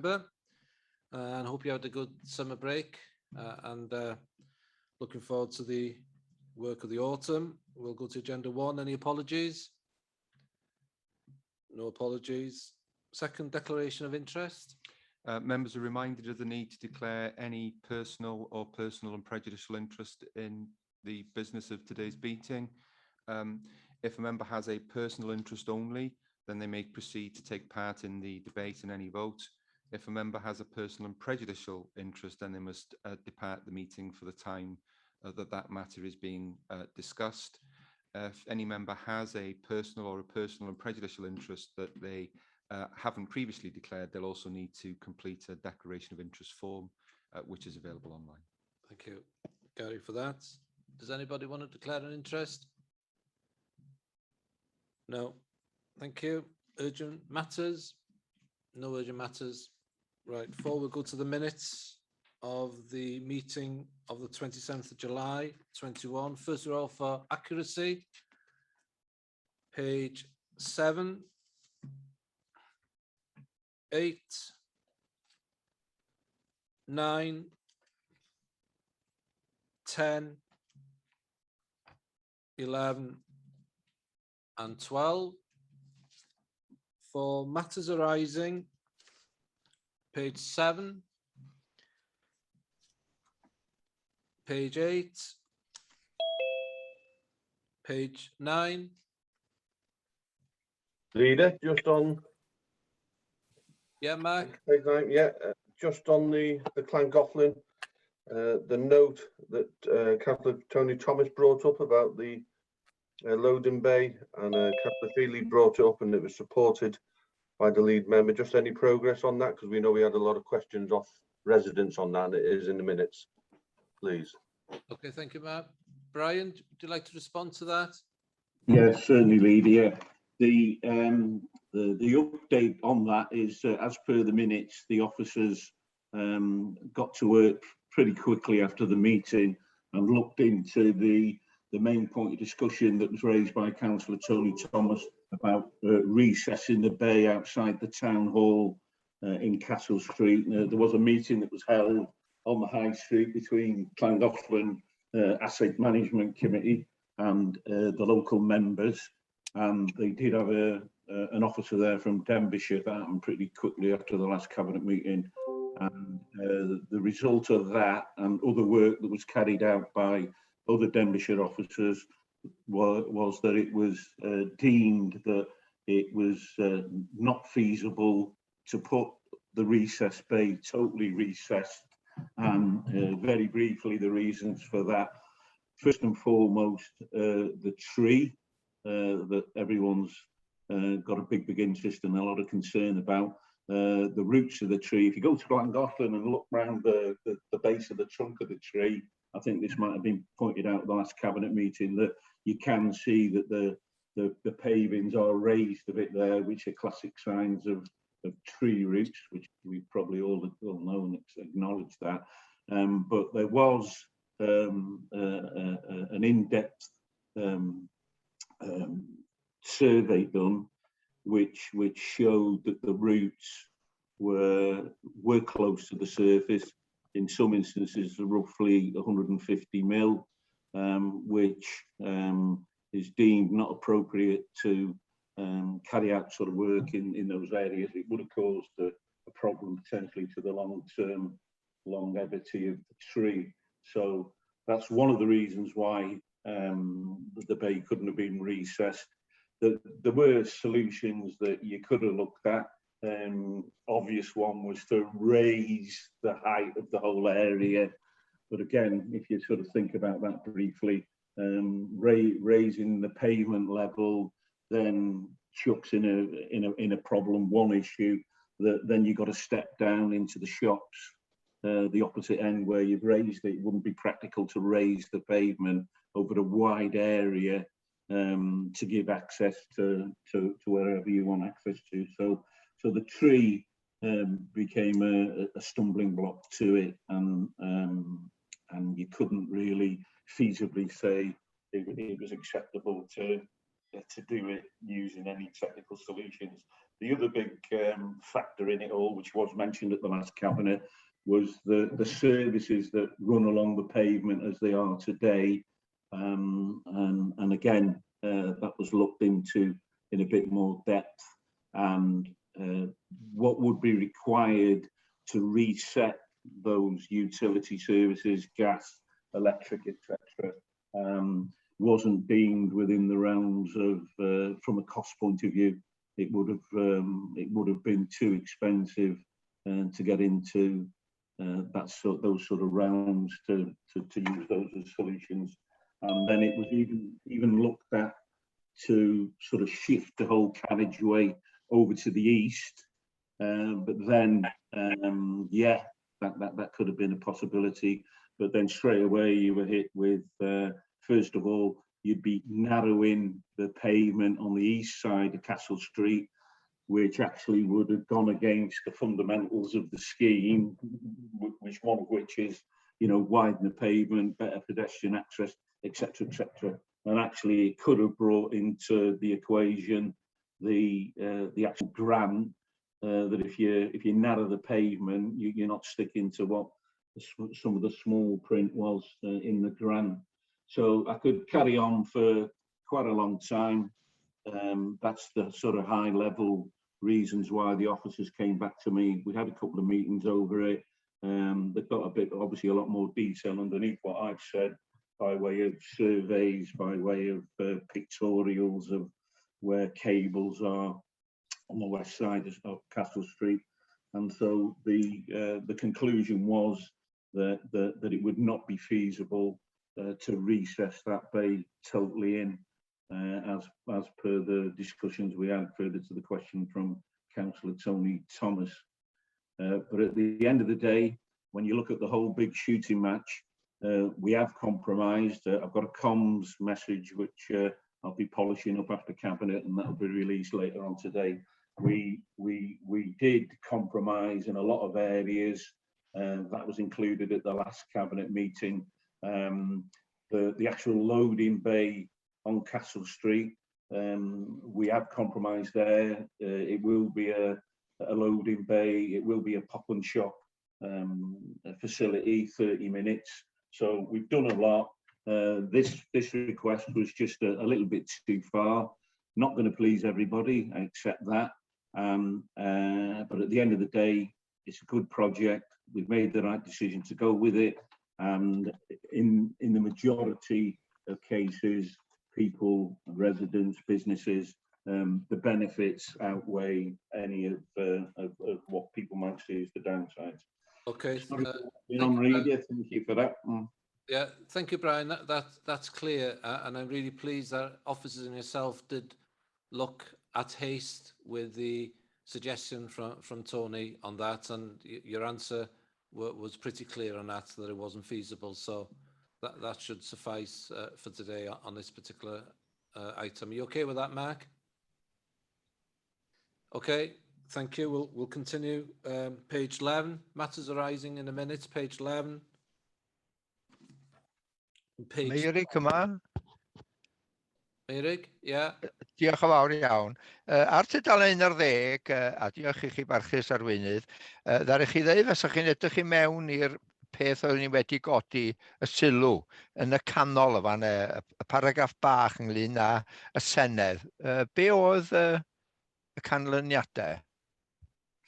December, and hope you had a good summer break, and looking forward to the work of the autumn. We'll go to agenda 1. Any apologies? No apologies. Second, declaration of interest. Members are reminded of the need to declare any personal and prejudicial interest in the business of today's meeting. If a member has a personal interest only, then they may proceed to take part in the debate and any vote. If a member has a personal and prejudicial interest, then they must depart the meeting for the time that matter is being discussed. If any member has a personal and prejudicial interest that they haven't previously declared, they'll also need to complete a declaration of interest form, which is available online. Thank you, Gary, for that. Does anybody want to declare an interest? No. Thank you. Urgent matters? No urgent matters. Right, 4, we'll go to the minutes of the meeting of the 27th of July, 21. First of all, for accuracy, page 7, 8, 9, 10, 11, and 12. For matters arising, page 7, page 8, page 9. Leader, just on. Yeah, Mark. Page 9, yeah, just on the Llangollen, the note that Councillor Tony Thomas brought up about the loading bay, and Councillor Feely brought it up, and it was supported by the lead member. Just any progress on that, because we know we had a lot of questions off residents on that, and it is in the minutes, please. Okay, thank you, Mark. Brian, would you like to respond to that? Yes, certainly, Leader. Yeah, the update on that is, as per the minutes, the officers got to work pretty quickly after the meeting and looked into the main point of discussion that was raised by Councillor Tony Thomas about recessing the bay outside the town hall in Castle Street. There was a meeting that was held on the High Street between Llangollen Asset Management Committee and the local members, and they did have an officer there from Denbighshire. That happened pretty quickly after the last cabinet meeting, and the result of that and other work that was carried out by other Denbighshire officers was that it was deemed that it was not feasible to put the recess bay totally recessed. And very briefly, the reasons for that: first and foremost, the tree that everyone's got a big interest and a lot of concern about. The roots of the tree. If you go to Llangollen and look round the base of the trunk of the tree, I think this might have been pointed out at the last cabinet meeting, that you can see that the pavings are raised a bit there, which are classic signs of tree roots, which we probably all know and acknowledge that. But there was an in-depth survey done, which showed that the roots were close to the surface. In some instances, roughly 150 mil, which is deemed not appropriate to carry out sort of work in those areas. It would have caused a problem potentially to the long-term longevity of the tree. So that's one of the reasons why the bay couldn't have been recessed. There were solutions that you could have looked at. Obvious one was to raise the height of the whole area, but again, if you sort of think about that briefly, raising the pavement level then chucks in a problem. One issue that then you've got to step down into the shops, the opposite end where you've raised it. It wouldn't be practical to raise the pavement over a wide area to give access to wherever you want access to. So the tree became a stumbling block to it, and you couldn't really feasibly say it was acceptable to do it using any technical solutions. the other big factor in it all, which was mentioned at the last cabinet, was the services that run along the pavement as they are today. And again, that was looked into in a bit more depth, and what would be required to reset those utility services, gas, electric, etc., wasn't deemed within the realms of, from a cost point of view, it would have been too expensive to get into those sort of realms to use those as solutions. And then it was even looked at to sort of shift the whole carriageway over to the east, but then yeah, that could have been a possibility. But then straight away you were hit with, first of all, you'd be narrowing the pavement on the east side of Castle Street, which actually would have gone against the fundamentals of the scheme, one of which is, you know, widen the pavement, better pedestrian access, etc., etc. And actually it could have brought into the equation the actual grant, that if you narrow the pavement, you're not sticking to what some of the small print was in the grant. So I could carry on for quite a long time. That's the sort of high level reasons why the officers came back to me. We had a couple of meetings over it. They've got a bit, obviously a lot more detail underneath what I've said, by way of surveys, by way of pictorials of where cables are on the west side of Castle Street. And so the conclusion was that it would not be feasible to recess that bay totally in, as per the discussions we had further to the question from Councillor Tony Thomas. But at the end of the day, when you look at the whole big shooting match, we have compromised. I've got a comms message which I'll be polishing up after cabinet, and that'll be released later on today. We did compromise in a lot of areas. That was included at the last cabinet meeting. The actual loading bay on Castle Street, we have compromised there. It will be a loading bay. It will be a pop and shop facility, 30 minutes. So we've done a lot. This request was just a little bit too far. Not going to please everybody, I accept that. But at the end of the day, it's a good project. We've made the right decision to go with it. And in the majority of cases, people, residents, businesses, the benefits outweigh any of what people might see as the downsides. Okay. Thank you for that. Yeah, thank you, Brian. That's clear, and I'm really pleased that officers and yourself did look at haste with the suggestion from Tony on that, and your answer was pretty clear on that it wasn't feasible. So that should suffice for today on this particular item. Are you okay with that, Mark? Okay, thank you. We'll continue. Page 11, matters arising in a minute. Page 11. Meirig yma. Meirig, yeah. Diolch yn fawr iawn. Ar tudalen 11, a diolch i chi barchus arweinydd, ddari'ch chi ddweud fasach chi'n edrych i mewn i'r peth oeddwn ni wedi godi y sylw yn y canol y fan, y paragraff bach ynglyn â y Senedd. Be oedd y canlyniadau?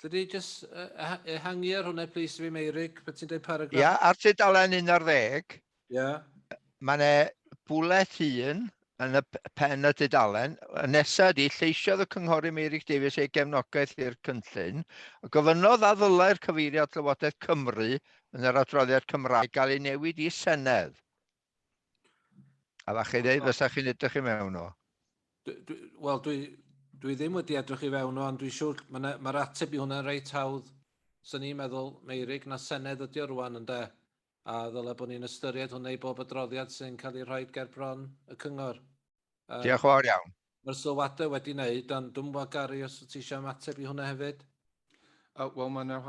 Did just ehangu ar hwnna, please, fi Meirig, beth ti'n dweud paragraff? Ia, ar tudalen 11, Yeah. mae bwlet 1 yn y pen y dudalen. Nesa ydi, lleisiodd y cynghorydd Meirig Davies ei gefnogaeth i'r cynllun. Gofynnodd a ddylai'r cyfeiriad Llywodraeth Cymru yn yr adroddiad Cymraeg gael ei newid i Senedd. A fach chi ddeud fysa chi'n edrych i mewn o? Wel, dwi ddim wedi edrych i fewn o, ond dwi'n siŵr mae'r ateb i hwnna'n reit hawdd. Sy'n ni'n meddwl, Meirig, na Senedd ydi o rwan yn de. A ddyle bod ni'n ystyried hwnna i bob adroddiad sy'n cael ei rhoi ger bron y cyngor. Diolch yn fawr iawn. Mae'r sylwadau wedi wneud, ond dwi'n mwyn Gary os ti eisiau ymateb i hwnna hefyd. Wel, mae yna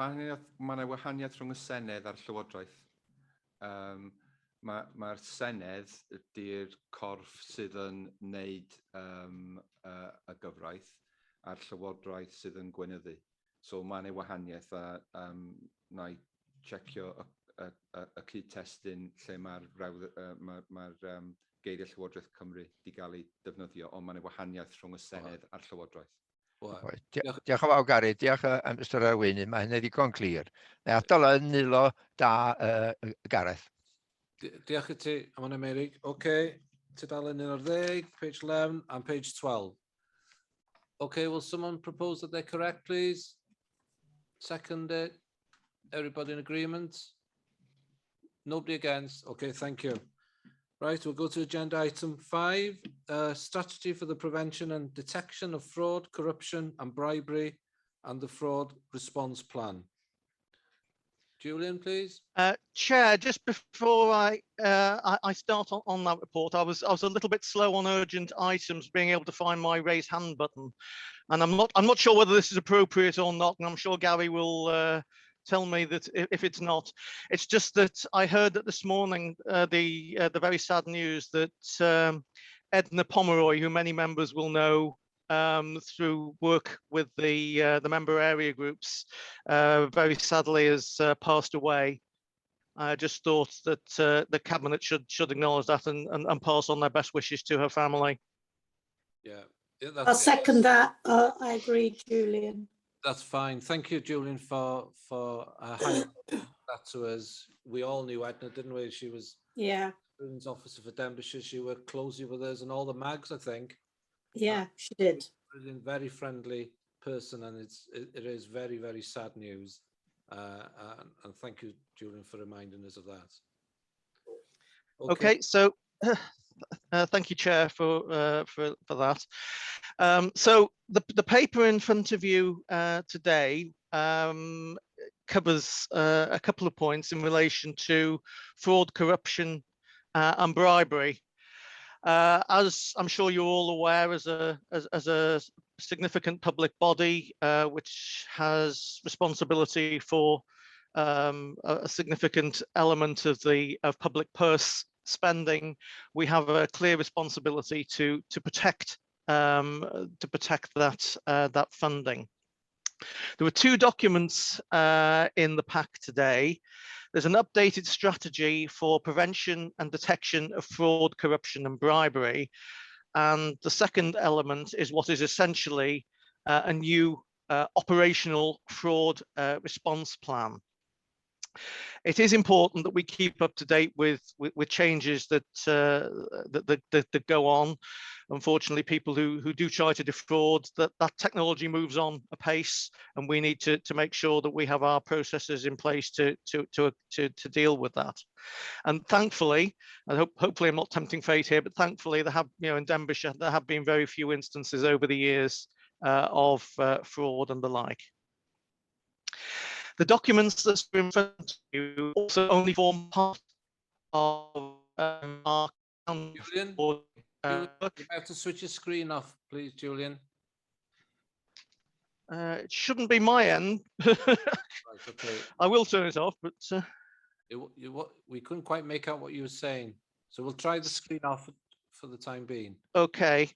wahaniaeth rhwng y Senedd a'r Llywodraeth. Mae'r Senedd ydy'r corff sydd yn wneud y gyfraith, a'r llywodraeth sydd yn gweinyddu. So mae yna wahaniaeth a na i checio y cyd-testun lle mae'r geiriau Llywodraeth Cymru wedi cael ei defnyddio, ond mae yna wahaniaeth rhwng y Senedd a'r Llywodraeth. Diolch yn fawr Gary, diolch Mr Arweinydd, mae hynny ddigon clir. Neu adal yn nilo da Gareth. Diolch i ti, am hwnna Meirig. OK, tudalen 11, page 11 and page 12. OK, will someone propose that they're correct, please? Second it. Everybody in agreement? Nobody against? OK, thank you. Right, we'll go to agenda item 5, strategy for the prevention and detection of fraud, corruption and bribery and the fraud response plan. Julian, please. Chair, just before I start on that report, I was a little bit slow on urgent items, being able to find my raise hand button, and I'm not sure whether this is appropriate or not, and I'm sure Gary will tell me that if it's not. It's just that I heard that this morning the very sad news that Edna Pomeroy, who many members will know through work with the member area groups, very sadly has passed away. I just thought that the cabinet should acknowledge that and pass on their best wishes to her family. Yeah, I'll second that. I agree, Julian. That's fine. Thank you, Julian, for highlighting that to us. We all knew Edna, didn't we? She was President's Officer for Denbighshire. She worked closely with us and all the mags, I think. Yeah, she did. Brilliant, very friendly person, and it is very, very sad news. And thank you, Julian, for reminding us of that. Okay, so thank you, Chair, for that. So the paper in front of you today covers a couple of points in relation to fraud, corruption, and bribery. As I'm sure you're all aware, as a significant public body which has responsibility for a significant element of public purse spending, we have a clear responsibility to protect that funding. There were two documents in the pack today. There's an updated strategy for prevention and detection of fraud, corruption and bribery. And the second element is what is essentially a new operational fraud response plan. It is important that we keep up to date with changes that go on. Unfortunately, people who do try to defraud, that technology moves on apace, and we need to make sure that we have our processes in place to deal with that. And thankfully, and hopefully I'm not tempting fate here, but thankfully there have, in Denbighshire, there have been very few instances over the years of fraud and the like. The documents that are in front of you also only form part of our Julian, you have to switch your screen off, please, Julian. It shouldn't be my end. Right, okay. I will turn it off, but we couldn't quite make out what you were saying, so we'll try the screen off for the time being. Okay.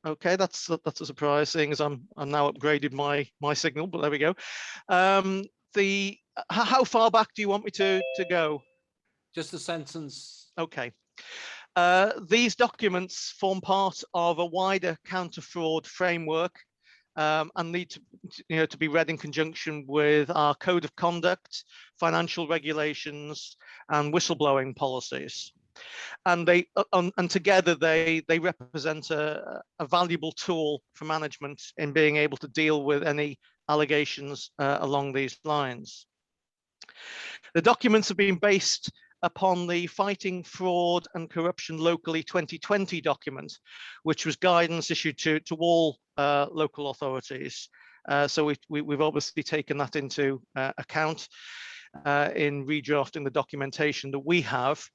Okay, that's a surprise, seeing as I'm now upgraded my signal, but there we go. How far back do you want me to go? Just a sentence. Okay. These documents form part of a wider counter-fraud framework and need to be read in conjunction with our code of conduct, financial regulations, and whistleblowing policies. And together they represent a valuable tool for management in being able to deal with any allegations along these lines. The documents have been based upon the Fighting Fraud and Corruption Locally 2020 document, which was guidance issued to all local authorities. So we've obviously taken that into account in redrafting the documentation that we have.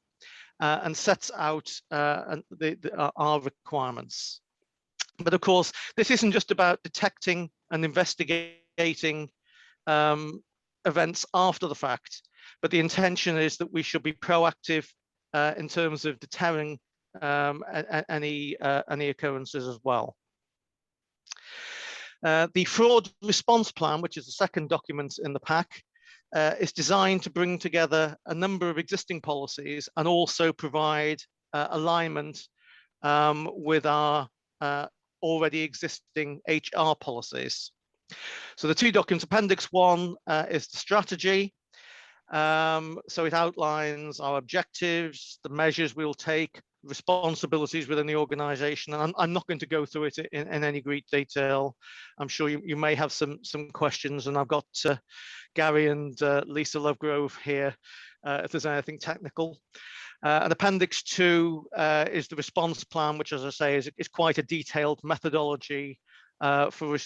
And sets out our requirements. But of course, this isn't just about detecting and investigating events after the fact, but the intention is that we should be proactive in terms of deterring any occurrences as well. The fraud response plan, which is the second document in the pack, is designed to bring together a number of existing policies and also provide alignment with our already existing HR policies. So the two documents, Appendix 1 is the strategy. So it outlines our objectives, the measures we'll take, responsibilities within the organisation. And I'm not going to go through it in any great detail. I'm sure you may have some questions, and I've got Gary and Lisa Lovegrove here if there's anything technical. And Appendix 2 is the response plan, which, as I say, is quite a detailed methodology for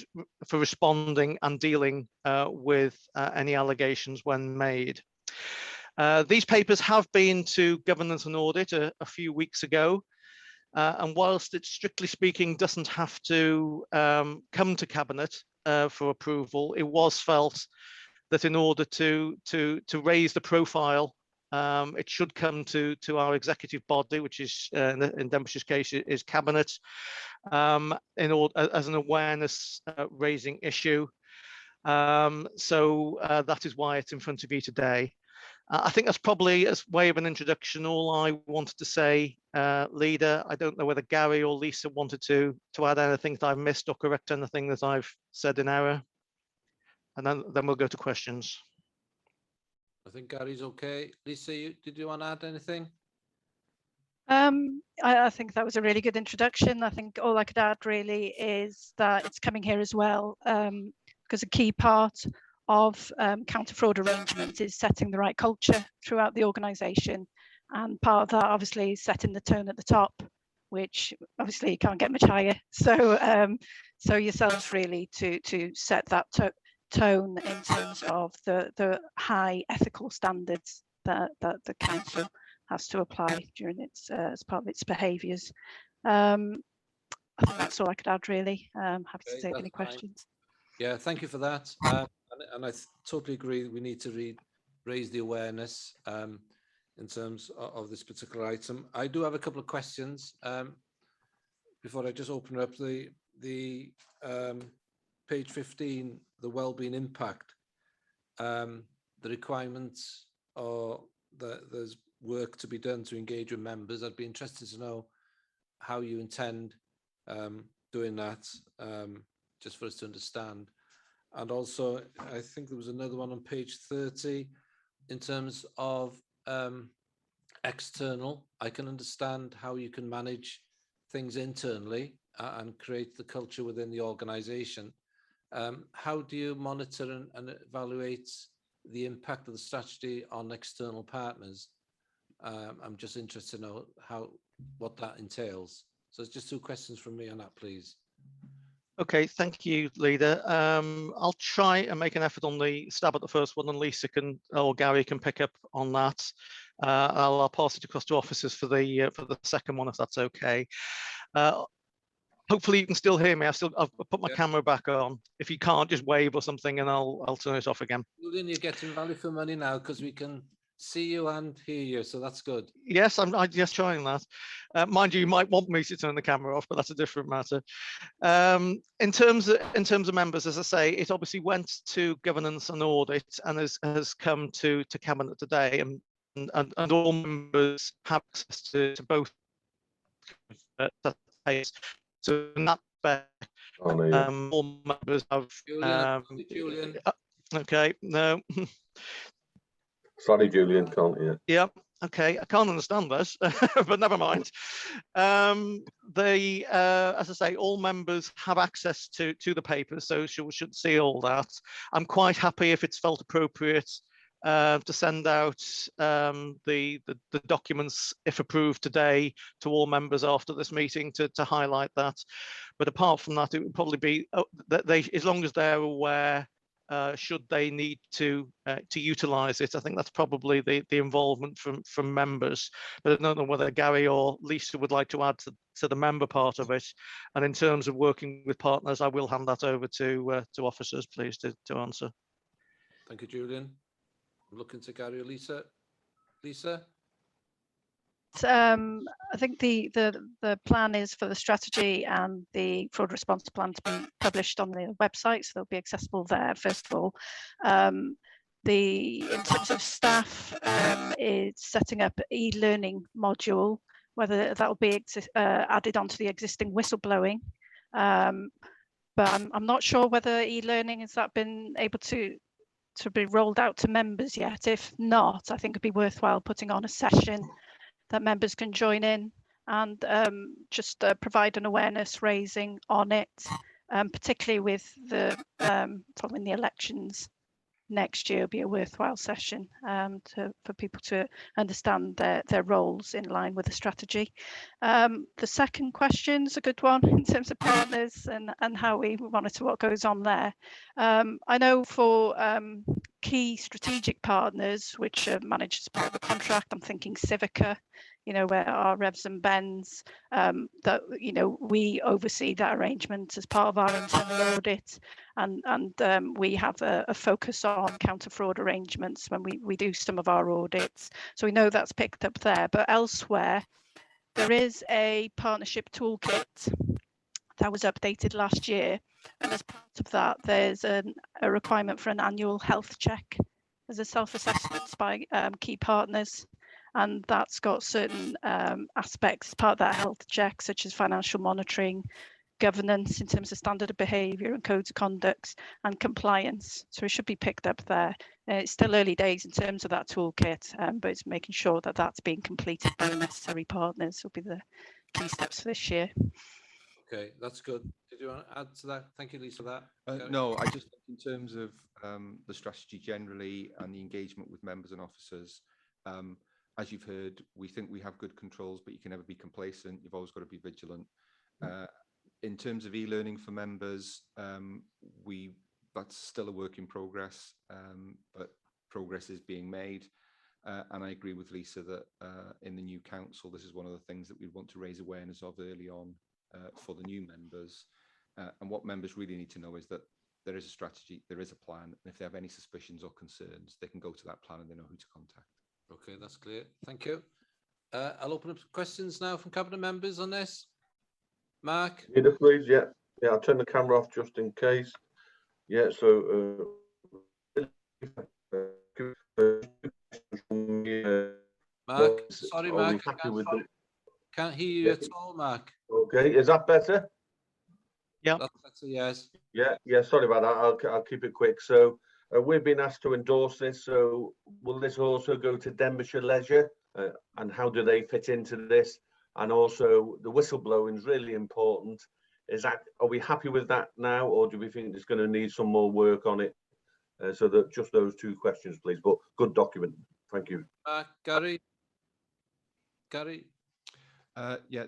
responding and dealing with any allegations when made. These papers have been to Governance and Audit a few weeks ago, and whilst it strictly speaking doesn't have to come to Cabinet for approval, it was felt that in order to raise the profile, it should come to our executive body, which is in Denbighshire's case is Cabinet, in order as an awareness raising issue. So that is why it's in front of you today. I think that's probably, as way of an introduction, all I wanted to say, Leader. I don't know whether Gary or Lisa wanted to add anything that I've missed or correct anything that I've said in error. And then we'll go to questions. I think Gary's okay. Lisa, did you want to add anything? I think that was a really good introduction. I think all I could add really is that it's coming here as well, because a key part of counter-fraud arrangements is setting the right culture throughout the organisation, and part of that obviously is setting the tone at the top, which obviously you can't get much higher. So so yourselves really to set that tone in terms of the high ethical standards that the council has to apply during its as part of its behaviours. I think that's all I could add really. Happy to take any questions. Yeah, thank you for that. And I totally agree that we need to raise the awareness in terms of this particular item. I do have a couple of questions before I just open up the page 15, the wellbeing impact. The requirements are that there's work to be done to engage with members. I'd be interested to know how you intend doing that, just for us to understand. And also, I think there was another one on page 30 in terms of external. I can understand how you can manage things internally and create the culture within the organisation. How do you monitor and evaluate the impact of the strategy on external partners? I'm just interested to know what that entails. So it's just two questions from me on that, please. Okay, thank you, Leader. I'll try and make an effort on the stab at the first one, and Lisa can or Gary can pick up on that. I'll pass it across to officers for the second one, if that's okay. Hopefully you can still hear me. I've put my camera back on. If you can't, just wave or something, and I'll turn it off again. Julian, you're getting value for money now because we can see you and hear you, so that's good. Yes, I'm just trying that. Mind you, you might want me to turn the camera off, but that's a different matter. In terms of members, as I say, it obviously went to Governance and Audit and has come to Cabinet today, and all members have access to both. So in that respect, all members have. Julian. Okay, no. Sorry, Julian, can't hear. Yeah, okay, I can't understand this, but never mind. As I say, all members have access to the papers, so we should see all that. I'm quite happy, if it's felt appropriate, to send out the documents, if approved today, to all members after this meeting to highlight that. But apart from that, it would probably be that as long as they're aware, should they need to utilise it. I think that's probably the involvement from members. But I don't know whether Gary or Lisa would like to add to the member part of it. And in terms of working with partners, I will hand that over to officers, please, to answer. Thank you, Julian. I'm looking to Gary or Lisa. Lisa? I think the plan is for the strategy and the fraud response plan to be published on the website, so they'll be accessible there. First of all, in terms of staff, it's setting up e-learning module, whether that will be added onto the existing whistleblowing. But I'm not sure whether e-learning has that been able to be rolled out to members yet. If not, I think it'd be worthwhile putting on a session that members can join in and just provide an awareness raising on it, particularly with the following the elections next year. Will be a worthwhile session for people to understand their roles in line with the strategy. The second question is a good one in terms of partners and how we monitor what goes on there. I know for key strategic partners which are managed as part of the contract, I'm thinking Civica, where our revs and bends, that we oversee that arrangement as part of our internal audit, and we have a focus on counter fraud arrangements when we do some of our audits, so we know that's picked up there. But elsewhere there is a partnership toolkit that was updated last year, and as part of that there's a requirement for an annual health check as a self-assessment by key partners, and that's got certain aspects as part of that health check, such as financial monitoring, governance in terms of standard of behaviour and codes of conduct, and compliance. So it should be picked up there. It's still early days in terms of that toolkit, but it's making sure that that's being completed by the necessary partners will be the key steps for this year. Okay, that's good. Did you want to add to that? Thank you, Lisa, for that. No, I just think in terms of the strategy generally and the engagement with members and officers, as you've heard, we think we have good controls, but you can never be complacent. You've always got to be vigilant. In terms of e-learning for members, that's still a work in progress, but progress is being made. And I agree with Lisa that in the new council, this is one of the things that we want to raise awareness of early on for the new members. And what members really need to know is that there is a strategy, there is a plan, and if they have any suspicions or concerns, they can go to that plan and they know who to contact. Okay, that's clear. Thank you. I'll open up questions now from cabinet members on this. Mark? Leader, please. Yeah, I'll turn the camera off just in case. Yeah, so Mark, sorry, Mark, can't hear you at all, Mark. Okay, is that better? Yeah. That's better, yes. Yeah, sorry about that. I'll keep it quick. So we've been asked to endorse this. So will this also go to Denbighshire Leisure? And how do they fit into this? And also the whistleblowing is really important. Are we happy with that now, or do we think it's going to need some more work on it? So that just those two questions, please. But good document. Thank you. Gary? Yeah,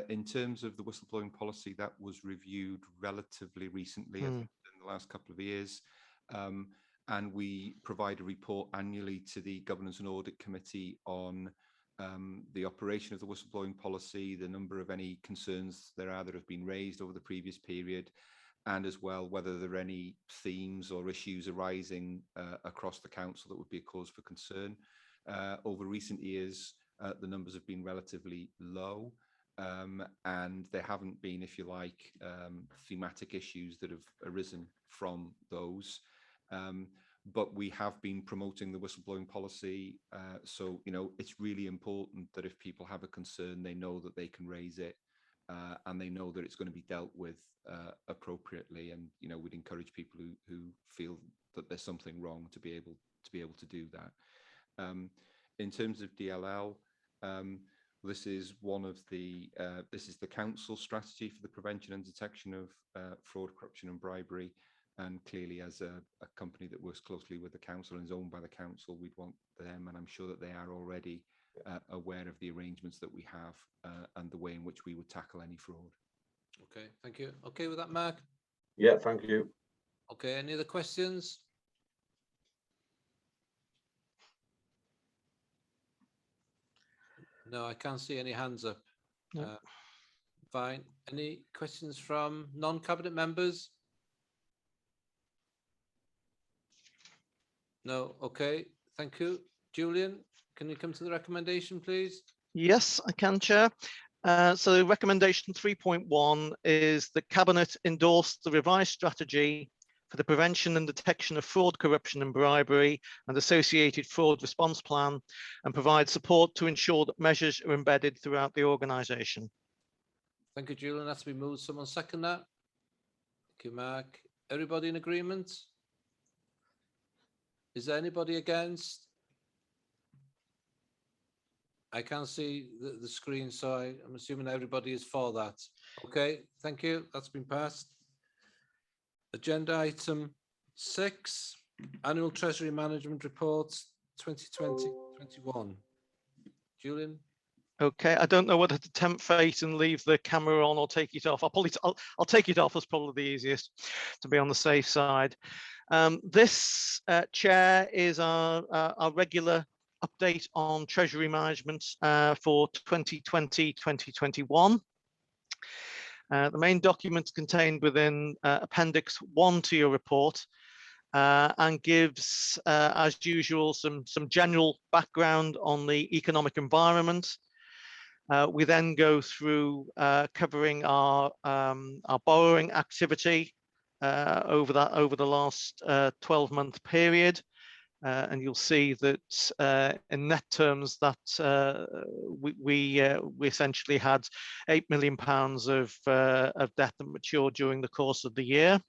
in terms of the whistleblowing policy, that was reviewed relatively recently, I think, in the last couple of years. And we provide a report annually to the Governance and Audit Committee on the operation of the whistleblowing policy, the number of any concerns there are that have been raised over the previous period, and as well whether there are any themes or issues arising across the council that would be a cause for concern. Over recent years, the numbers have been relatively low, and there haven't been, if you like, thematic issues that have arisen from those. But we have been promoting the whistleblowing policy. So, it's really important that if people have a concern, they know that they can raise it, and they know that it's going to be dealt with appropriately. And, we'd encourage people who feel that there's something wrong to be able to do that. In terms of DLL, this is the council strategy for the prevention and detection of fraud, corruption and bribery. And clearly, as a company that works closely with the council and is owned by the council, we'd want them, and I'm sure that they are already aware of the arrangements that we have and the way in which we would tackle any fraud. Okay, thank you. Okay with that, Mark? Yeah, thank you. Okay, any other questions? No, I can't see any hands up. No. Fine. Any questions from non-cabinet members? No. Okay. Thank you. Julian, can you come to the recommendation, please? Yes, I can, Chair. So recommendation 3.1 is that Cabinet endorse the revised strategy for the prevention and detection of fraud, corruption and bribery and associated fraud response plan, and provide support to ensure that measures are embedded throughout the organisation. Thank you, Julian. That's been moved. Someone second that? Thank you, Mark. Everybody in agreement? Is there anybody against? I can't see the screen, so I'm assuming everybody is for that. Okay, thank you. That's been passed. Agenda item 6, Annual Treasury Management Reports 2020-21. Julian? Okay, I don't know whether to tempt fate and leave the camera on or take it off. I'll take it off as probably the easiest to be on the safe side. This chair is our regular update on Treasury management for 2020-2021. The main document contained within Appendix 1 to your report and gives, as usual, some general background on the economic environment. We then go through covering our borrowing activity over the last 12-month period. And you'll see that in net terms that we essentially had £8 million of debt that matured during the course of the year.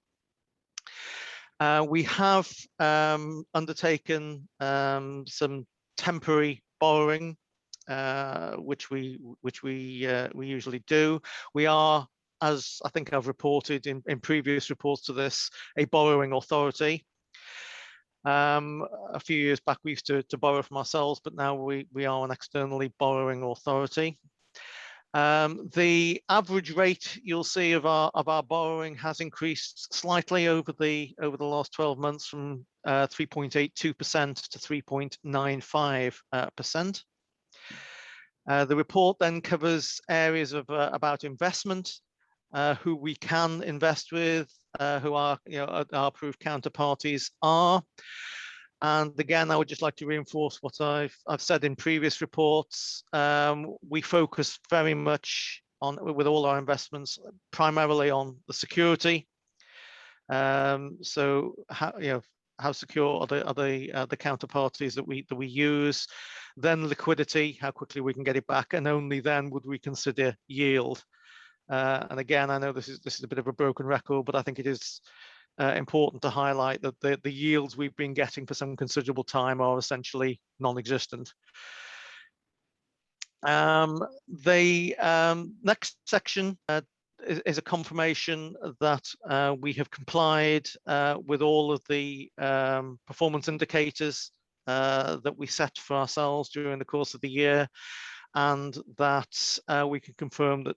We have undertaken some temporary borrowing, which we usually do. We are, as I think I've reported in previous reports to this, a borrowing authority. A few years back we used to borrow from ourselves, but now we are an externally borrowing authority. The average rate you'll see of our borrowing has increased slightly over the last 12 months from 3.82% to 3.95%. The report then covers areas of about investment, who we can invest with, who our approved counterparties are. And again, I would just like to reinforce what I've said in previous reports. We focus very much on, with all our investments, primarily on the security. So how secure are the counterparties that we use? Then liquidity, how quickly we can get it back, and only then would we consider yield. And again, I know this is a bit of a broken record, but I think it is important to highlight that the yields we've been getting for some considerable time are essentially non-existent. The next section is a confirmation that we have complied with all of the performance indicators that we set for ourselves during the course of the year, and that we can confirm that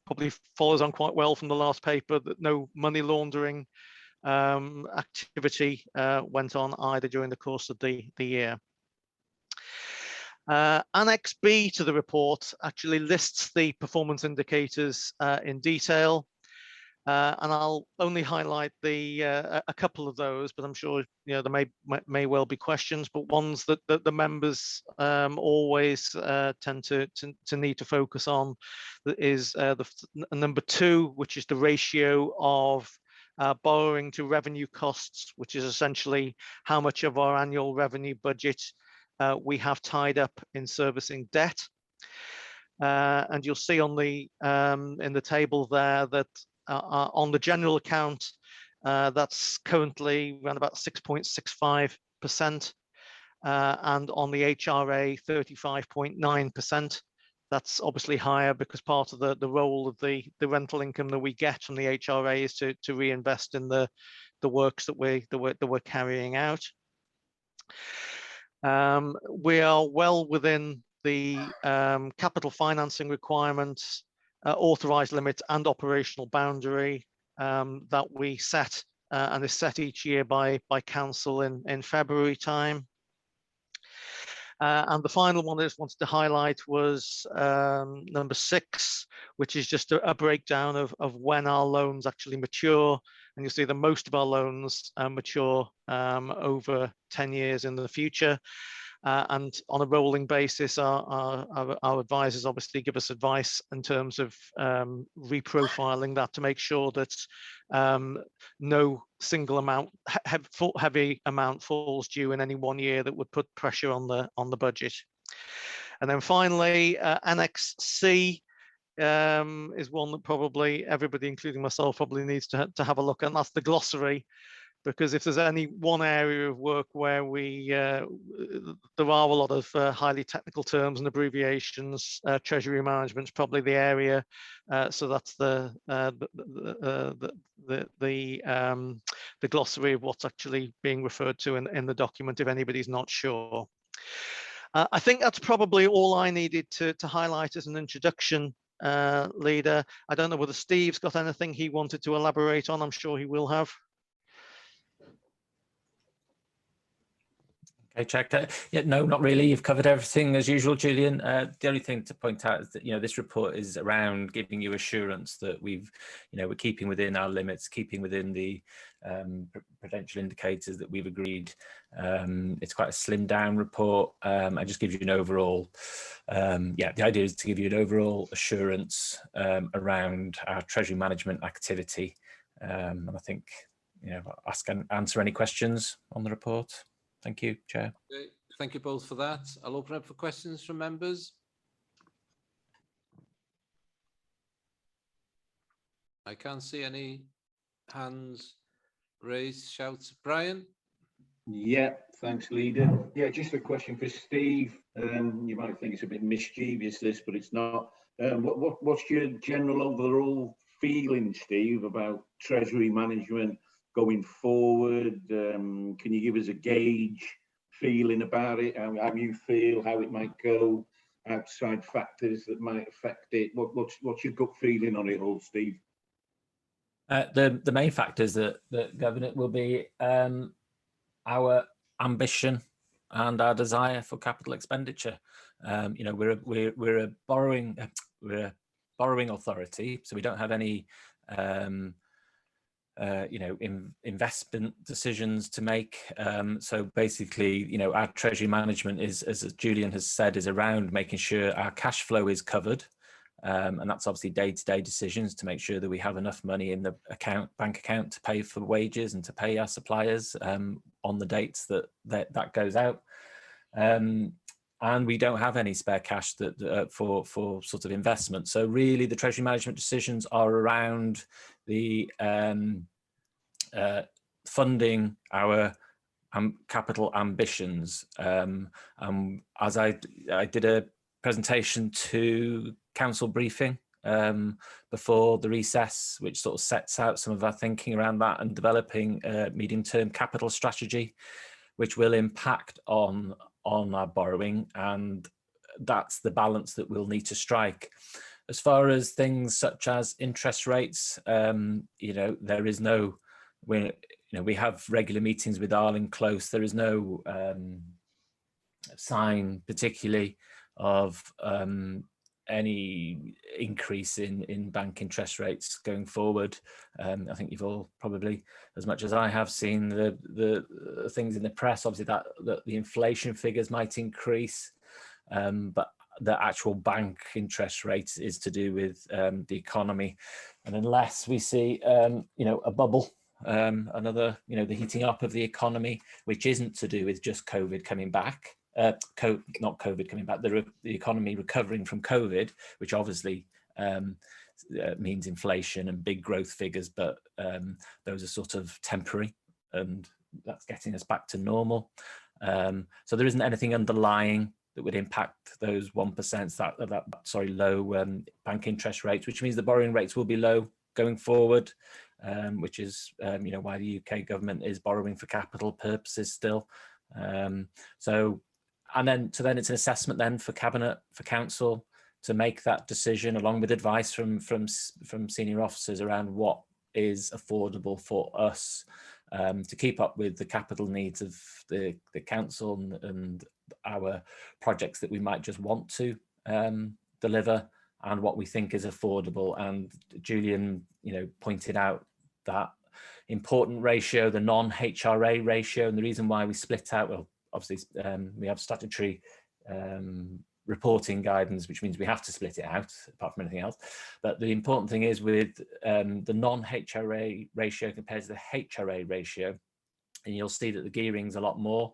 probably follows on quite well from the last paper, that no money laundering activity went on either during the course of the year. Annex B to the report actually lists the performance indicators in detail, and I'll only highlight a couple of those, but I'm sure there may well be questions, but ones that the members always tend to need to focus on is the number 2, which is the ratio of borrowing to revenue costs, which is essentially how much of our annual revenue budget we have tied up in servicing debt. And you'll see on the in the table there that on the general account, that's currently around about 6.65%, and on the HRA 35.9%. That's obviously higher because part of the role of the rental income that we get from the HRA is to reinvest in the works that we're carrying out. We are well within the capital financing requirements, authorised limit and operational boundary that we set and is set each year by council in February time. And the final one I just wanted to highlight was number 6, which is just a breakdown of when our loans actually mature. And you'll see that most of our loans mature over 10 years in the future. and on a rolling basis, our advisors obviously give us advice in terms of reprofiling that to make sure that no single amount, heavy amount falls due in any one year that would put pressure on the budget. And then finally, Annex C is one that probably everybody, including myself, probably needs to have a look at, and that's the glossary. Because if there's any one area of work where there are a lot of highly technical terms and abbreviations, treasury management is probably the area. So that's the glossary of what's actually being referred to in the document, if anybody's not sure. I think that's probably all I needed to highlight as an introduction, Leader. I don't know whether Steve's got anything he wanted to elaborate on. I'm sure he will have. Okay, check. Yeah, no, not really. You've covered everything as usual, Julian. The only thing to point out is that, you know, this report is around giving you assurance that we're keeping within our limits, keeping within the prudential indicators that we've agreed. It's quite a slimmed down report. I just give you an overall, the idea is to give you an overall assurance around our treasury management activity. And I think, you know, answer any questions on the report. Thank you, Chair. Okay, thank you both for that. I'll open up for questions from members. I can't see any hands raised. Shout, Brian. Yeah, thanks, Leader. Yeah, just a question for Steve. You might think it's a bit mischievous, this, but it's not. What's your general overall feeling, Steve, about treasury management going forward? Can you give us a gauge feeling about it, how you feel, how it might go, outside factors that might affect it? What's your gut feeling on it all, Steve? The main factors that govern it will be our ambition and our desire for capital expenditure. You know, we're a borrowing authority, so we don't have any investment decisions to make. So basically, you know, our treasury management is, as Julian has said, is around making sure our cash flow is covered. And that's obviously day-to-day decisions to make sure that we have enough money in the bank account to pay for wages and to pay our suppliers on the dates that goes out. And we don't have any spare cash that for sort of investment. So really the treasury management decisions are around the funding our capital ambitions. As I did a presentation to council briefing before the recess, which sort of sets out some of our thinking around that and developing a medium-term capital strategy, which will impact on our borrowing, and that's the balance that we'll need to strike. As far as things such as interest rates, you know, there is no, we have regular meetings with Arlen Close. There is no sign particularly of any increase in bank interest rates going forward. I think you've all probably, as much as I have, seen the things in the press, obviously that the inflation figures might increase, but the actual bank interest rate is to do with the economy. And unless we see, you know, a bubble, another, you know, the heating up of the economy, which isn't to do with just COVID coming back, not COVID coming back, the economy recovering from COVID, which obviously means inflation and big growth figures, but those are sort of temporary, and that's getting us back to normal. So there isn't anything underlying that would impact those 1%, low bank interest rates, which means the borrowing rates will be low going forward, which is you know, why the UK government is borrowing for capital purposes still. And then it's an assessment then for Cabinet, for Council, to make that decision along with advice from senior officers around what is affordable for us to keep up with the capital needs of the Council and our projects that we might just want to deliver, and what we think is affordable. And Julian, you know, pointed out that important ratio, the non-HRA ratio, and the reason why we split out, well, obviously we have statutory reporting guidance, which means we have to split it out apart from anything else. But the important thing is with the non-HRA ratio compared to the HRA ratio, and you'll see that the gearing's a lot more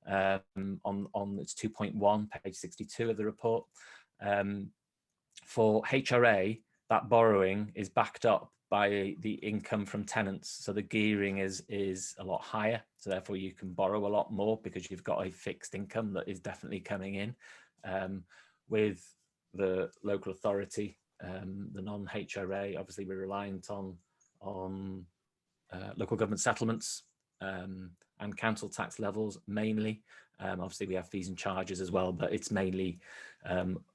on it's 2.1, page 62 of the report. For HRA, that borrowing is backed up by the income from tenants, so the gearing is a lot higher, so therefore you can borrow a lot more because you've got a fixed income that is definitely coming in. With the local authority, the non-HRA, obviously we're reliant on local government settlements and council tax levels mainly. Obviously we have fees and charges as well, but it's mainly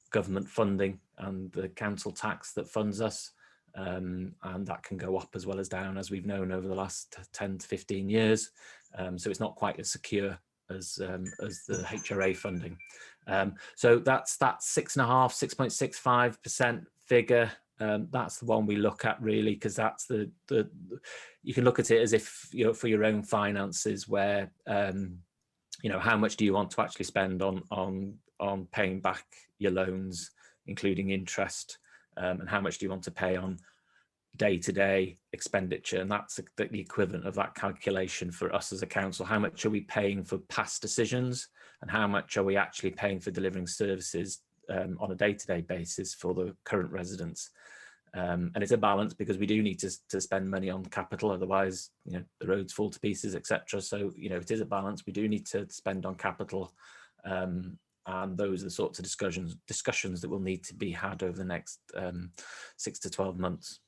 government funding and the council tax that funds us, and that can go up as well as down, as we've known over the last 10 to 15 years. So it's not quite as secure as the HRA funding. So that's that 6.65% figure. That's the one we look at really, because that's the you can look at it as if, you know, for your own finances, where you know, how much do you want to actually spend on paying back your loans, including interest, and how much do you want to pay on day-to-day expenditure, and that's the equivalent of that calculation for us as a council. How much are we paying for past decisions, and how much are we actually paying for delivering services on a day-to-day basis for the current residents? And it's a balance, because we do need to spend money on capital, otherwise, you know, the roads fall to pieces, etc. So, you know, it is a balance. We do need to spend on capital, and those are the sorts of discussions that will need to be had over the next 6 to 12 months.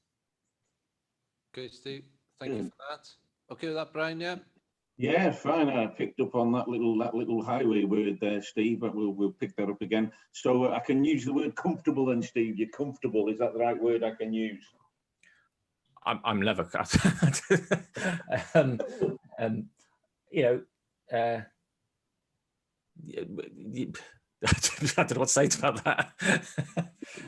Okay, Steve, thank you for that. Okay with that, Brian? Yeah. Yeah, fine. I picked up on that little highway word there, Steve, but we'll pick that up again. So I can use the word comfortable then, Steve. You're comfortable. Is that the right word I can use? I'm never you know, I don't know what to say about that.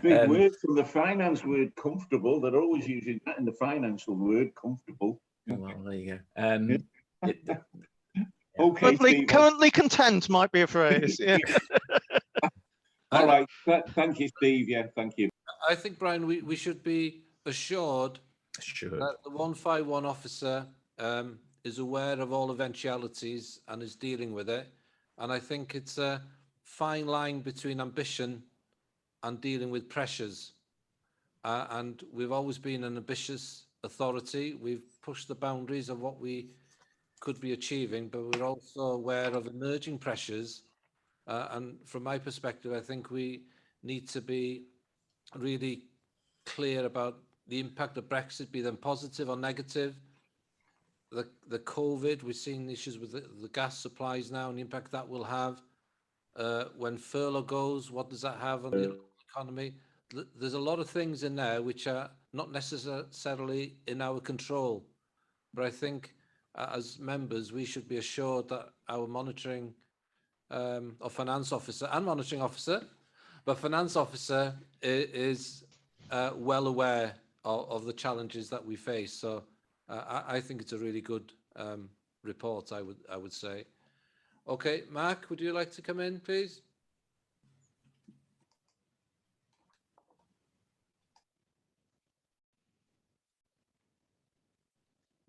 Big word from the finance word comfortable. They're always using that in the financial word comfortable. Well, there you go. Okay, currently content might be a phrase. Yeah. All right. Thank you, Steve. Yeah, thank you. I think, Brian, we should be assured that the 151 officer is aware of all eventualities and is dealing with it. And I think it's a fine line between ambition and dealing with pressures. And we've always been an ambitious authority. We've pushed the boundaries of what we could be achieving, but we're also aware of emerging pressures. And from my perspective, I think we need to be really clear about the impact of Brexit, be them positive or negative. The COVID, we're seeing issues with the gas supplies now and the impact that will have. When furlough goes, what does that have on the economy? There's a lot of things in there which are not necessarily in our control. But I think as members, we should be assured that our monitoring or finance officer and monitoring officer, but finance officer is well aware of the challenges that we face. So I think it's a really good report, I would say. Okay, Mark, would you like to come in, please?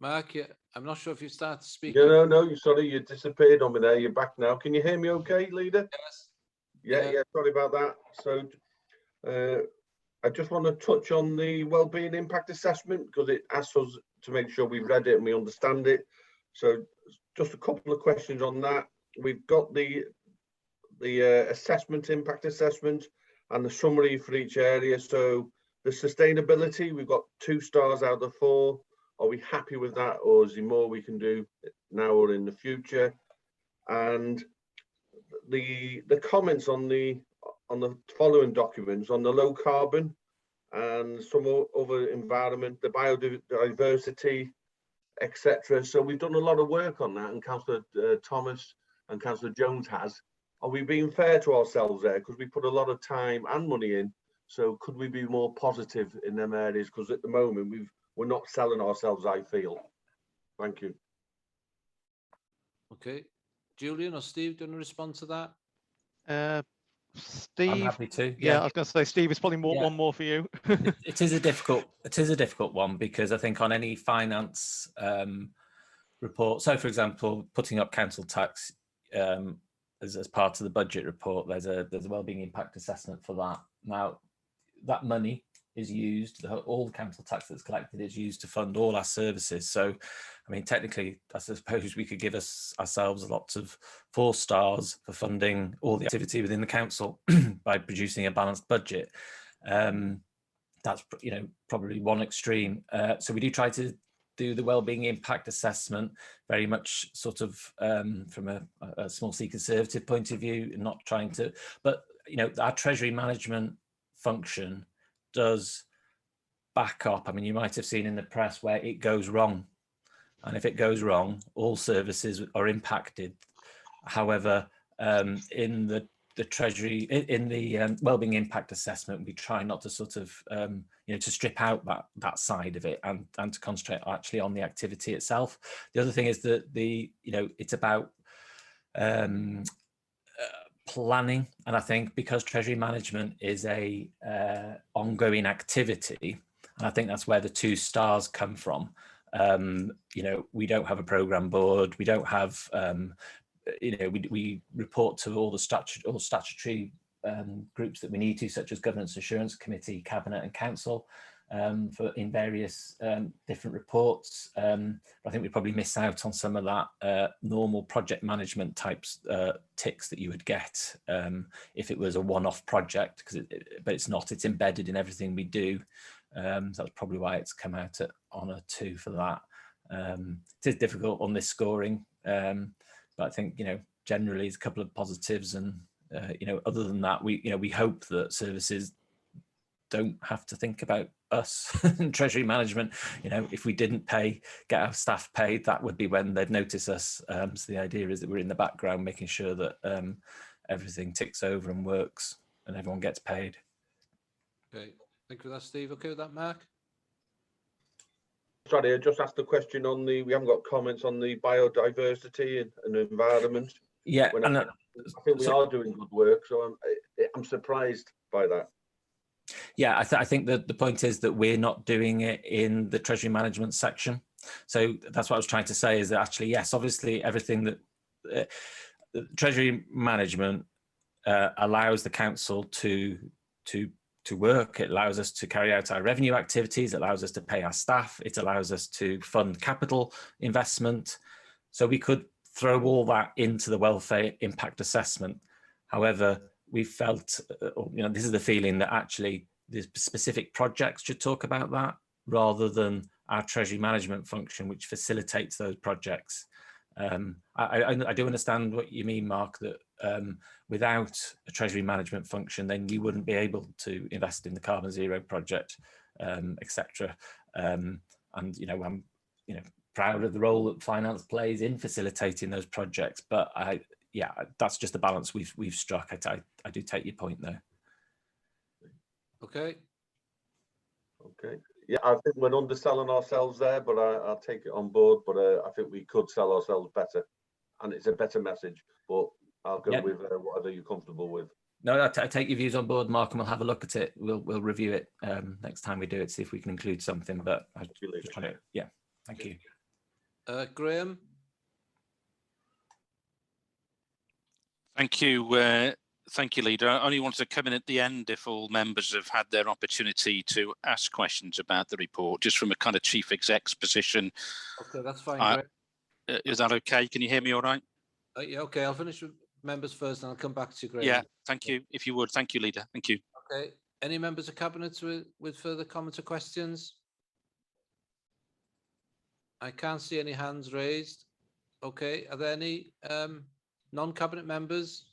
Mark, I'm not sure if you started speaking. No, sorry, you disappeared on me there. You're back now. Can you hear me okay, Leader? Yes. Yeah, sorry about that. So I just want to touch on the wellbeing impact assessment, because it asks us to make sure we've read it and we understand it. So just a couple of questions on that. We've got the assessment, impact assessment, and the summary for each area. So the sustainability, we've got 2 stars out of 4. Are we happy with that, or is there more we can do now or in the future? And the comments on the following documents on the low carbon and some other environment, the biodiversity, etc. So we've done a lot of work on that, and Councillor Thomas and Councillor Jones has. Are we being fair to ourselves there? Because we put a lot of time and money in. So could we be more positive in them areas? Because at the moment we're not selling ourselves, I feel. Thank you. Okay. Julian or Steve, do you want to respond to that? I'm Steve, happy to. yeah, I was going to say, Steve, it's probably Yeah. one more for you. It is a difficult one, because I think on any finance report, so for example, putting up council tax as part of the budget report, there's a wellbeing impact assessment for that. Now, that money is used, all the council tax that's collected is used to fund all our services. So, I mean, technically, I suppose we could give ourselves lots of 4 stars for funding all the activity within the council by producing a balanced budget. That's, you know, probably one extreme. So we do try to do the wellbeing impact assessment very much sort of from a small C conservative point of view, and not trying to, but, you know, our treasury management function does back up. I mean, you might have seen in the press where it goes wrong, and if it goes wrong, all services are impacted. However, in the treasury, in the wellbeing impact assessment, we try not to sort of you know, to strip out that side of it, and to concentrate actually on the activity itself. The other thing is that you know, it's about planning, and I think because treasury management is a ongoing activity, and I think that's where the 2 stars come from. You know, we don't have a program board, we don't have you know, we report to all the statutory groups that we need to, such as Governance Assurance Committee, Cabinet and Council, in various different reports. I think we probably miss out on some of that normal project management types ticks that you would get if it was a one-off project, but it's not, it's embedded in everything we do. So that's probably why it's come out on a 2 for that. It is difficult on this scoring, but I think, you know, generally it's a couple of positives, and you know, other than that, we hope that services don't have to think about us and treasury management. You know, if we didn't get our staff paid, that would be when they'd notice us. So the idea is that we're in the background making sure that everything ticks over and works and everyone gets paid. Okay, thank you for that, Steve. Okay with that, Mark? Sorry, I just asked a question on we haven't got comments on the biodiversity and environment. Yeah, I think we are doing good work, so I'm surprised by that. Yeah, I think that the point is that we're not doing it in the treasury management section. So that's what I was trying to say, is that actually, yes, obviously everything that treasury management allows the council to work. It allows us to carry out our revenue activities, it allows us to pay our staff, it allows us to fund capital investment. So we could throw all that into the welfare impact assessment. However, we felt, you know, this is the feeling that actually the specific projects should talk about that, rather than our treasury management function, which facilitates those projects. I do understand what you mean, Mark, that without a treasury management function, then you wouldn't be able to invest in the Carbon Zero project, etc. And you know, I'm proud of the role that finance plays in facilitating those projects. But yeah, that's just the balance we've struck. I do take your point there. Okay. Okay. Yeah, I think we're underselling ourselves there, but I'll take it on board. But I think we could sell ourselves better, and it's a better message. But I'll go with whatever you're comfortable with. No, I take your views on board, Mark, and we'll have a look at it. We'll review it next time we do it, see if we can include something. But I'm just trying to, yeah. Thank you. Graham. Thank you. Thank you, Leader. I only wanted to come in at the end if all members have had their opportunity to ask questions about the report, just from a kind of chief exec's position. Okay, that's fine. Is that okay? Can you hear me all right? Yeah, okay. I'll finish with members first and I'll come back to you, Graham. Yeah, thank you. If you would. Thank you, Leader. Thank you. Okay. Any members of Cabinet with further comments or questions? I can't see any hands raised. Okay. Are there any non-Cabinet members?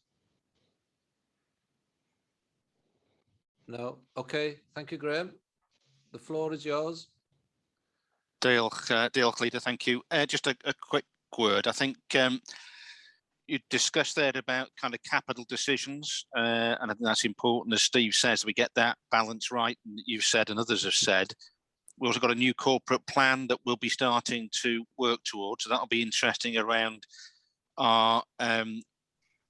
No. Okay. Thank you, Graham. The floor is yours. Diolch, Leader. Thank you. Just a quick word. I think you discussed there about kind of capital decisions, and I think that's important. As Steve says, we get that balance right. And you've said, and others have said, we've also got a new corporate plan that we'll be starting to work towards. So that'll be interesting around are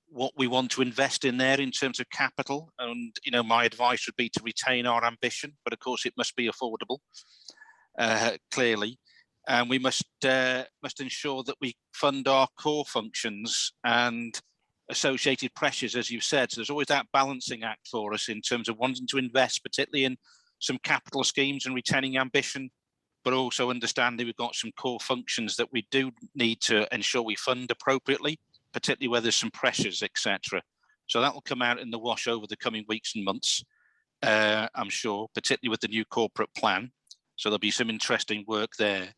what we want to invest in there in terms of capital. And, you know, my advice would be to retain our ambition, but of course it must be affordable, clearly. And we must ensure that we fund our core functions and associated pressures, as you've said. So there's always that balancing act for us in terms of wanting to invest, particularly in some capital schemes and retaining ambition, but also understanding we've got some core functions that we do need to ensure we fund appropriately, particularly where there's some pressures, etc. So that will come out in the wash over the coming weeks and months, I'm sure, particularly with the new corporate plan. So there'll be some interesting work there.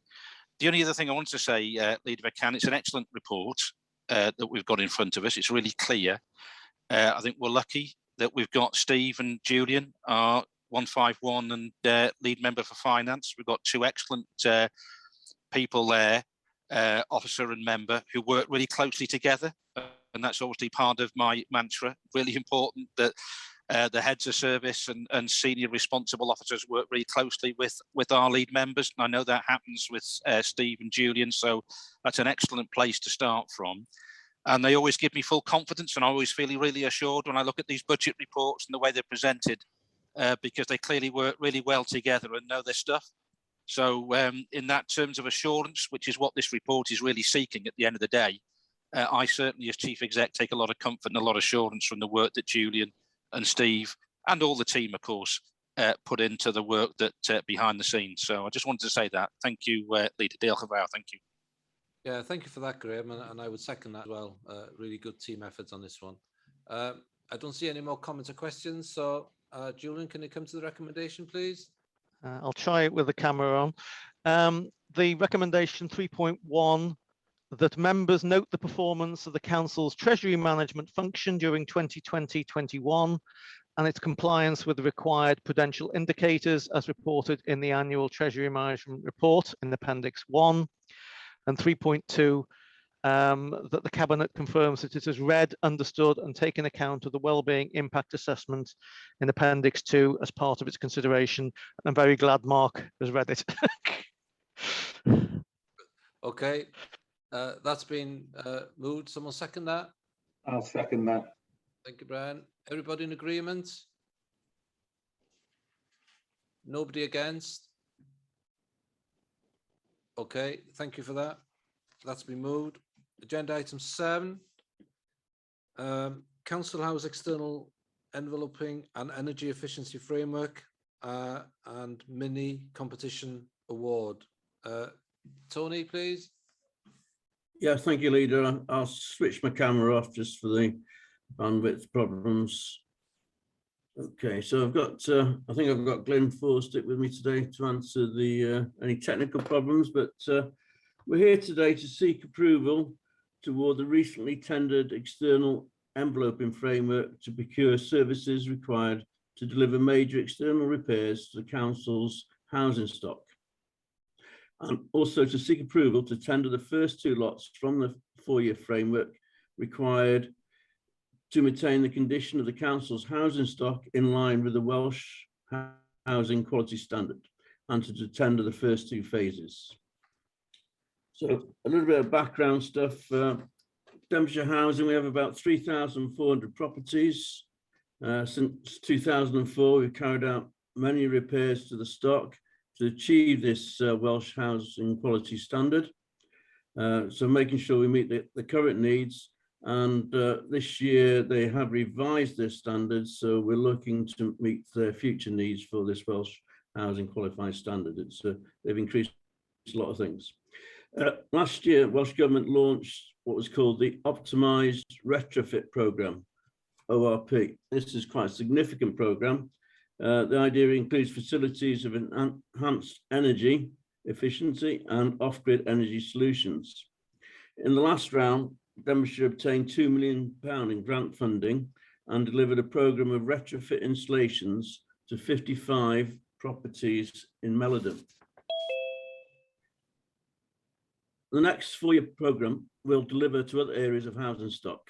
The only other thing I want to say, Leader, if I can, it's an excellent report that we've got in front of us. It's really clear. I think we're lucky that we've got Steve and Julian, our 151 and lead member for finance. We've got two excellent people there, officer and member, who work really closely together. And that's obviously part of my mantra. Really important that the heads of service and senior responsible officers work really closely with our lead members. And I know that happens with Steve and Julian, so that's an excellent place to start from. And they always give me full confidence, and I always feel really assured when I look at these budget reports and the way they're presented, because they clearly work really well together and know their stuff. So in that terms of assurance, which is what this report is really seeking at the end of the day, I certainly as Chief Exec take a lot of comfort and a lot of assurance from the work that Julian and Steve and all the team, of course, put into the work that behind the scenes. So I just wanted to say that. Thank you, Leader Dale. Thank you. Yeah, thank you for that, Graham, and I would second that as well. Really good team efforts on this one. I don't see any more comments or questions, so Julian, can you come to the recommendation, please? I'll try it with the camera on. The recommendation 3.1, that members note the performance of the Council's Treasury Management function during 2020-21 and its compliance with the required prudential indicators as reported in the annual Treasury Management Report in Appendix 1. And 3.2, that the Cabinet confirms that it has read, understood and taken account of the Wellbeing Impact Assessment in Appendix 2 as part of its consideration. And I'm very glad Mark has read it. Okay, that's been moved. Someone second that? I'll second that. Thank you, Brian. Everybody in agreement? Nobody against? Okay, thank you for that. That's been moved. Agenda item 7. Council House External Enveloping and Energy Efficiency Framework and Mini Competition Award. Tony, please. Yeah, thank you, Leader. I'll switch my camera off just for the bandwidth problems. Okay, so I've got, I think I've got Glenn Forstick with me today to answer the any technical problems, but we're here today to seek approval toward the recently tendered external enveloping framework to procure services required to deliver major external repairs to the Council's housing stock. And also to seek approval to tender the first 2 lots from the 4-year framework required to maintain the condition of the Council's housing stock in line with the Welsh Housing Quality Standard and to tender the first 2 phases. So a little bit of background stuff. Denbighshire Housing, we have about 3,400 properties. Since 2004, we've carried out many repairs to the stock to achieve this Welsh Housing Quality Standard. So making sure we meet the current needs. And this year they have revised their standards, so we're looking to meet their future needs for this Welsh Housing Qualified Standard. It's they've increased a lot of things. Last year, Welsh Government launched what was called the Optimised Retrofit Programme, ORP. This is quite a significant programme. The idea includes facilities of enhanced energy efficiency and off-grid energy solutions. In the last round, Denbighshire obtained £2 million in grant funding and delivered a programme of retrofit installations to 55 properties in Melodon. The next 4-year programme will deliver to other areas of housing stock.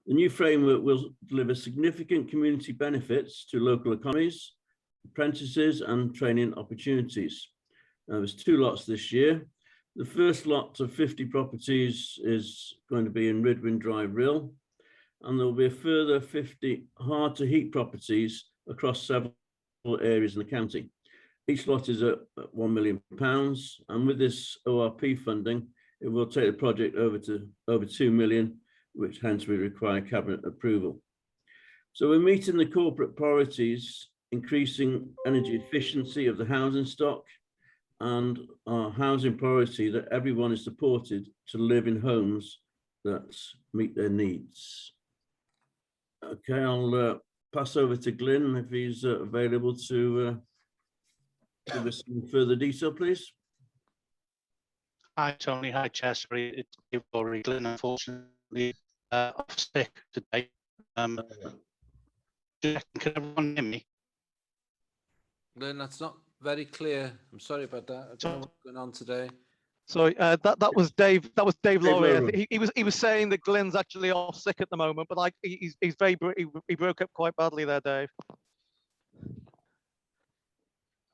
The new framework will deliver significant community benefits to local economies, apprentices and training opportunities. There's 2 lots this year. The first lot of 50 properties is going to be in Ridwin Drive, Rhyl, and there will be a further 50 hard to heat properties across several areas in the county. Each lot is at £1 million, and with this ORP funding, it will take the project over 2 million, which hence we require cabinet approval. So we're meeting the corporate priorities, increasing energy efficiency of the housing stock, and our housing priority that everyone is supported to live in homes that meet their needs. Okay, I'll pass over to Glyn if he's available to give us some further detail, please. Hi, Tony. Hi, Chair. Sorry, it's already Glyn, unfortunately, off sick today. Can everyone hear me? Glenn, that's not very clear. I'm sorry about that. I don't know what's going on today. Sorry, that was Dave. That was Dave Laurie. Laurie. He was saying that Glyn's actually off sick at the moment, but he's he broke up quite badly there, Dave.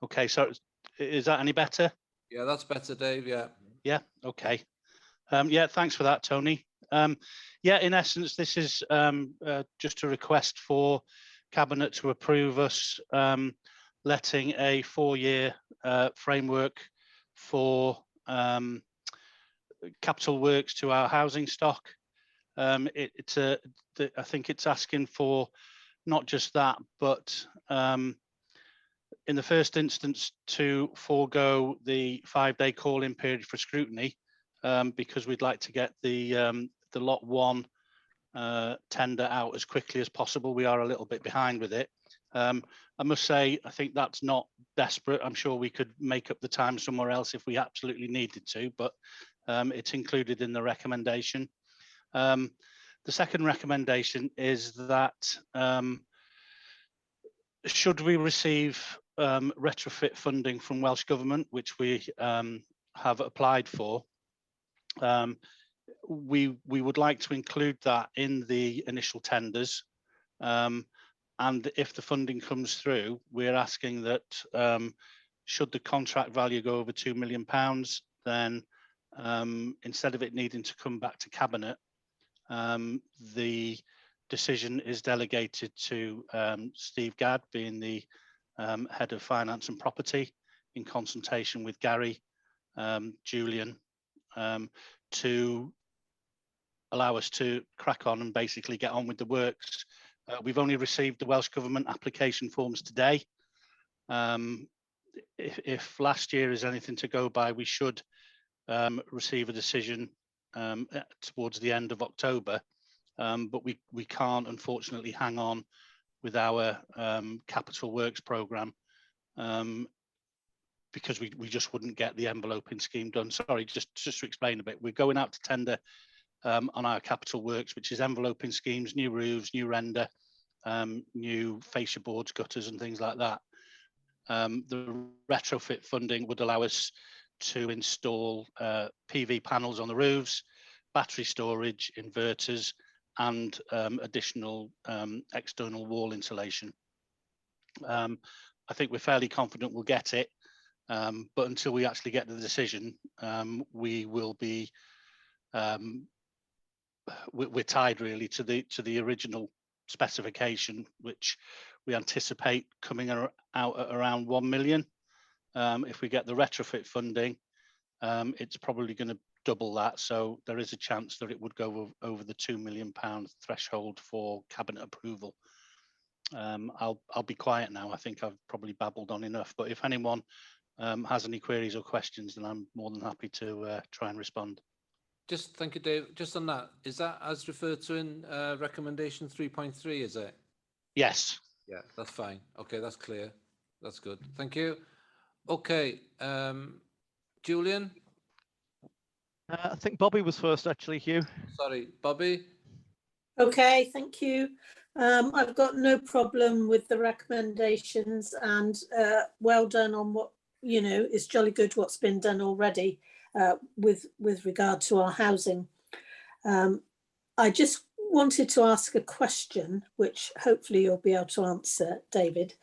Okay, so is that any better? Yeah, that's better, Dave. Yeah. Yeah. Okay. Yeah. Thanks for that, Tony. Yeah. In essence, this is just a request for Cabinet to approve us letting a 4-year framework for capital works to our housing stock. I think it's asking for not just that, but in the first instance to forego the 5-day call-in period for scrutiny, because we'd like to get the lot 1 tender out as quickly as possible. We are a little bit behind with it. I must say, I think that's not desperate. I'm sure we could make up the time somewhere else if we absolutely needed to, but it's included in the recommendation. The second recommendation is that should we receive retrofit funding from Welsh Government, which we have applied for, we would like to include that in the initial tenders. And if the funding comes through, we're asking that should the contract value go over £2 million, then instead of it needing to come back to Cabinet, the decision is delegated to Steve Gadd, being the Head of Finance and Property, in consultation with Gary, Julian, to allow us to crack on and basically get on with the works. We've only received the Welsh Government application forms today. If last year is anything to go by, we should receive a decision towards the end of October, but we can't unfortunately hang on with our capital works programme because we just wouldn't get the enveloping scheme done. Sorry, just to explain a bit, we're going out to tender on our capital works, which is enveloping schemes, new roofs, new render, new fascia boards, gutters and things like that. The retrofit funding would allow us to install PV panels on the roofs, battery storage, inverters, and additional external wall insulation. I think we're fairly confident we'll get it, but until we actually get the decision, we will be we're tied really to the original specification, which we anticipate coming out at around 1 million. If we get the retrofit funding, it's probably going to double that, so there is a chance that it would go over the £2 million threshold for Cabinet approval. I'll be quiet now. I think I've probably babbled on enough, but if anyone has any queries or questions, then I'm more than happy to try and respond. Just thank you, Dave. Just on that, is that as referred to in recommendation 3.3, is it? Yes. Yeah, that's fine. Okay, that's clear. That's good. Thank you. Okay, Julian? I think Bobby was first, actually, Hugh. Sorry, Bobby? Okay, thank you. I've got no problem with the recommendations, and well done on what, you know, it's jolly good what's been done already with regard to our housing. I just wanted to ask a question, which hopefully you'll be able to answer, David.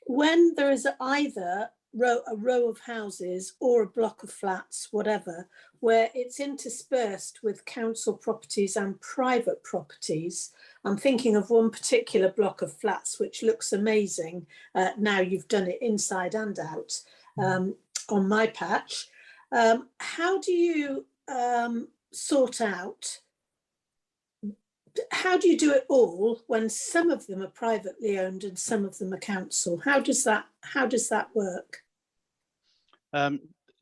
When there is either a row of houses or a block of flats, whatever, where it's interspersed with council properties and private properties. I'm thinking of one particular block of flats which looks amazing. Now you've done it inside and out on my patch. How do you sort out? How do you do it all when some of them are privately owned and some of them are council? How does that work?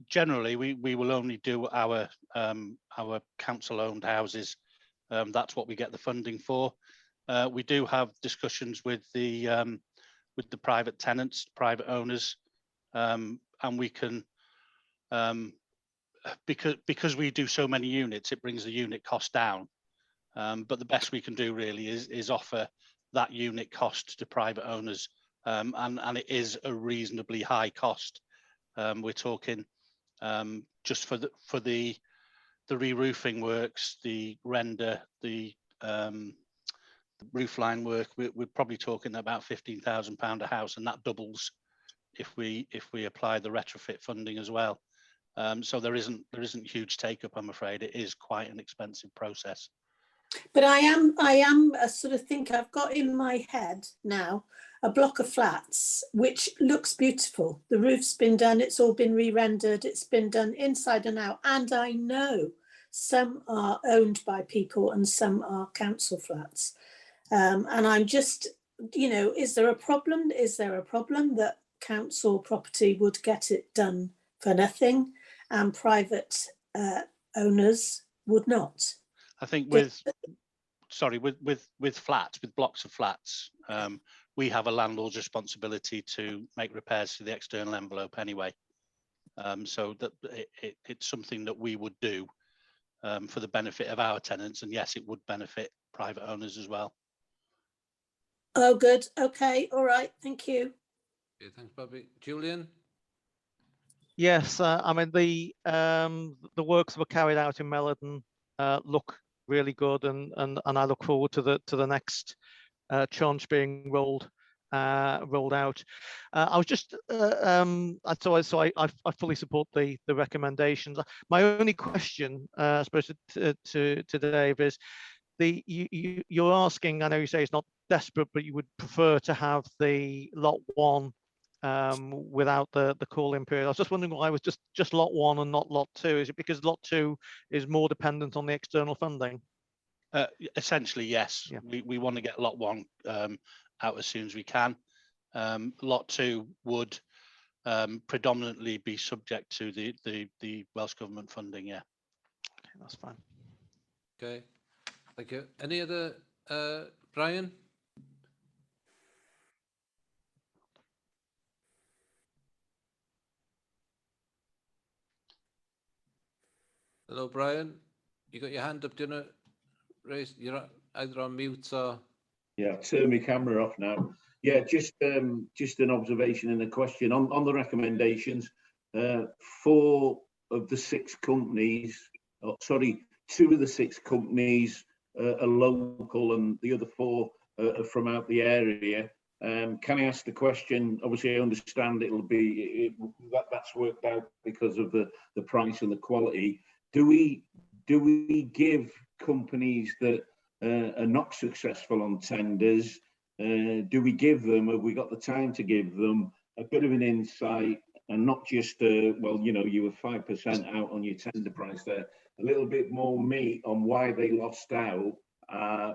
Generally, we will only do our council-owned houses. That's what we get the funding for. We do have discussions with the private tenants, private owners, and we can because we do so many units, it brings the unit cost down. But the best we can do really is offer that unit cost to private owners, and it is a reasonably high cost. We're talking just for the re-roofing works, the render, the roof line work. We're probably talking about £15,000 a house, and that doubles if we apply the retrofit funding as well. So there isn't huge take up, I'm afraid. It is quite an expensive process. But I am a sort of think I've got in my head now a block of flats which looks beautiful. The roof's been done, it's all been re-rendered, it's been done inside and out, and I know some are owned by people and some are council flats. And I'm just, you know, is there a problem? Is there a problem that council property would get it done for nothing and private owners would not? I think with flats, with blocks of flats, we have a landlord's responsibility to make repairs to the external envelope anyway. So that it's something that we would do for the benefit of our tenants, and yes, it would benefit private owners as well. Oh, good. Okay. All right. Thank you. Okay, thanks, Bobby. Julian? Yes, I mean the works that were carried out in Melodon look really good, and I look forward to the next tranche being rolled out. I was just so I fully support the recommendations. My only question, I suppose, to Dave is you're asking. I know you say it's not desperate, but you would prefer to have the lot one without the call-in period. I was just wondering why it was just lot one and not lot two. Is it because lot two is more dependent on the external funding? Essentially, yes. Yeah. We want to get lot one out as soon as we can. Lot two would predominantly be subject to the Welsh Government funding. Yeah. Okay, that's fine. Okay, thank you. Any other, Brian? Hello, Brian. You got your hand up, do you know? Raise, you're either on mute or... Yeah, turn my camera off now. Yeah, just an observation and a question on the recommendations. 4 of the 6 companies, oh, sorry, 2 of the 6 companies are local, and the other 4 are from out the area. Can I ask the question? Obviously, I understand it'll be that's worked out because of the price and the quality. Do we give companies that are not successful on tenders? Do we give them? Have we got the time to give them a bit of an insight, and not just well, you know, you were 5% out on your tender price there. A little bit more meat on why they lost out,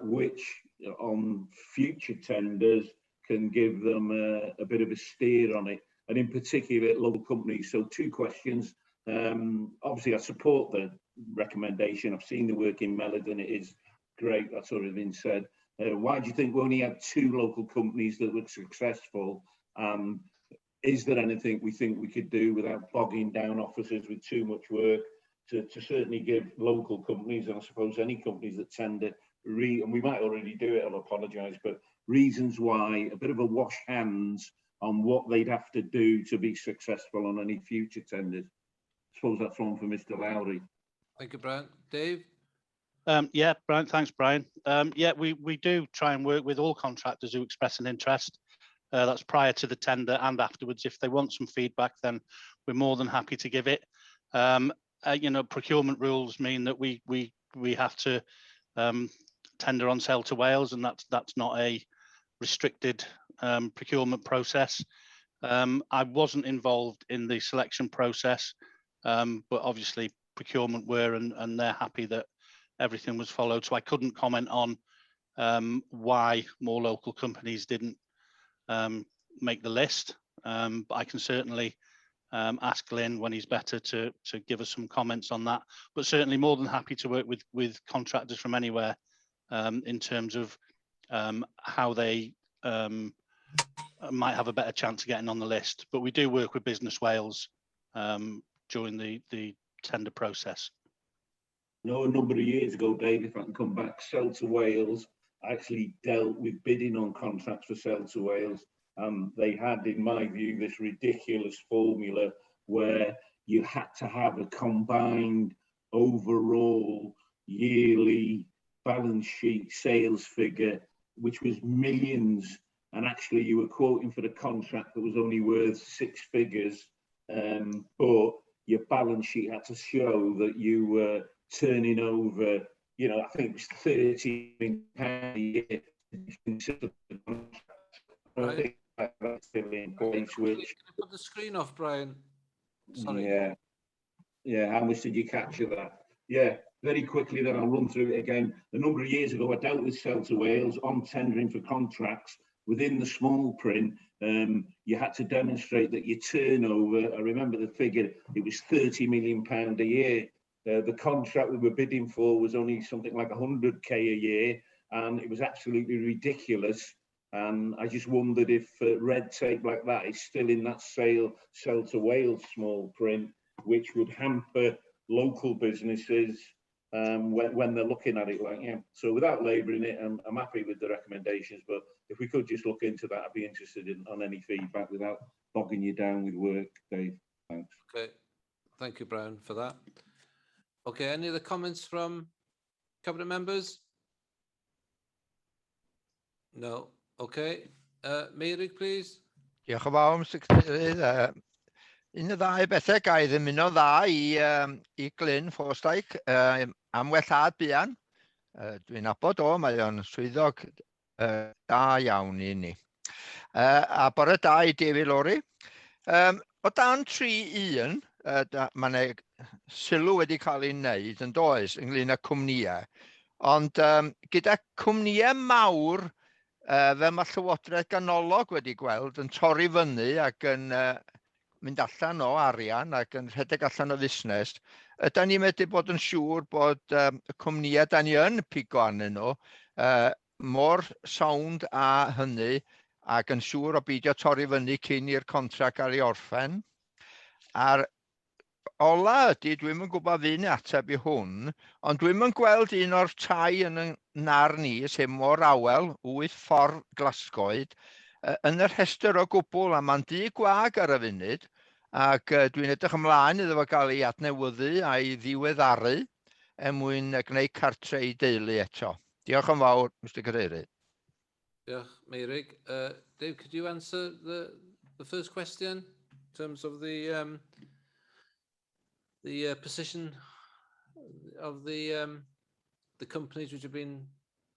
which on future tenders can give them a bit of a steer on it, and in particular local companies. So 2 questions. Obviously, I support the recommendation. I've seen the work in Melodon. It is great. That's already been said. Why do you think we only had 2 local companies that were successful? Is there anything we think we could do without bogging down officers with too much work to certainly give local companies, and I suppose any companies that tender, and we might already do it, I'll apologise, but reasons why, a bit of a wash hands on what they'd have to do to be successful on any future tenders? I suppose that's one for Mr. Lowry. Thank you, Brian. Dave? Yeah, Brian. Thanks, Brian. Yeah, we do try and work with all contractors who express an interest. That's prior to the tender and afterwards. If they want some feedback, then we're more than happy to give it. You know, procurement rules mean that we have to tender on sale to Wales, and that's not a restricted procurement process. I wasn't involved in the selection process, but obviously procurement were, and they're happy that everything was followed. So I couldn't comment on why more local companies didn't make the list, but I can certainly ask Glyn when he's better to give us some comments on that. But certainly more than happy to work with contractors from anywhere in terms of how they might have a better chance of getting on the list. But we do work with Business Wales during the tender process. No, a number of years ago, Dave, if I can come back, Sell to Wales actually dealt with bidding on contracts for Sell to Wales. They had, in my view, this ridiculous formula where you had to have a combined overall yearly balance sheet sales figure, which was millions. And actually you were quoting for the contract that was only worth 6 figures. But your balance sheet had to show that you were turning over, you know, I think it was £30 million a year. Right. That's still in place, Can you which, put the screen off, Brian? Sorry. yeah, how much did you capture that? Yeah, very quickly then I'll run through it again. A number of years ago, I dealt with Sell to Wales on tendering for contracts. Within the small print, you had to demonstrate that your turnover, I remember the figure, it was £30 million a year. The contract we were bidding for was only something like 100k a year, and it was absolutely ridiculous. And I just wondered if red tape like that is still in that Sell to Wales small print, which would hamper local businesses when they're looking at it. Like, yeah. So without labouring it, I'm happy with the recommendations, but if we could just look into that, I'd be interested on any feedback without bogging you down with work, Dave. Thanks. Okay, thank you, Brian, for that. Okay, any other comments from cabinet members? No. Okay, Meirig, please. Diolch yn fawr, Mr Cadeirydd. Un o ddau bethau ga i ddymuno dda i Glyn Ffostaig am wellad buan. Dwi'n nabod o, mae o'n swyddog da iawn i ni. A bore da i DWYLL. O dan 3.1, mae yna sylw wedi cael ei wneud yn does ynglyn â cwmnïau. Ond gyda cwmnïau mawr fe mae Llywodraeth ganolog wedi gweld yn torri fyny ac yn mynd allan o arian ac yn rhedeg allan o fusnes, ydyn ni medru bod yn siŵr bod y cwmnïau da ni yn pigo arnyn nhw mor sawnd a hynny ac yn siŵr o beidio torri fyny cyn i'r contract ar ei orffen. A'r ola ydy, dwi'm yn gwybod fy'n ateb i hwn, ond dwi'm yn gweld un o'r tai yn nar ni, sef Mor Awel, 8 Ffordd Glasgoed, yn y rhestr o gwbl, a mae'n dŷ gwag ar y funud, ac dwi'n edrych ymlaen iddo fo gael ei adnewyddu a'i ddiweddaru mwyn gwneud cartre i deulu eto. Diolch yn fawr, Mr Cadeirydd. Diolch, Meirig. Dave, could you answer the first question in terms of the position of the companies which have been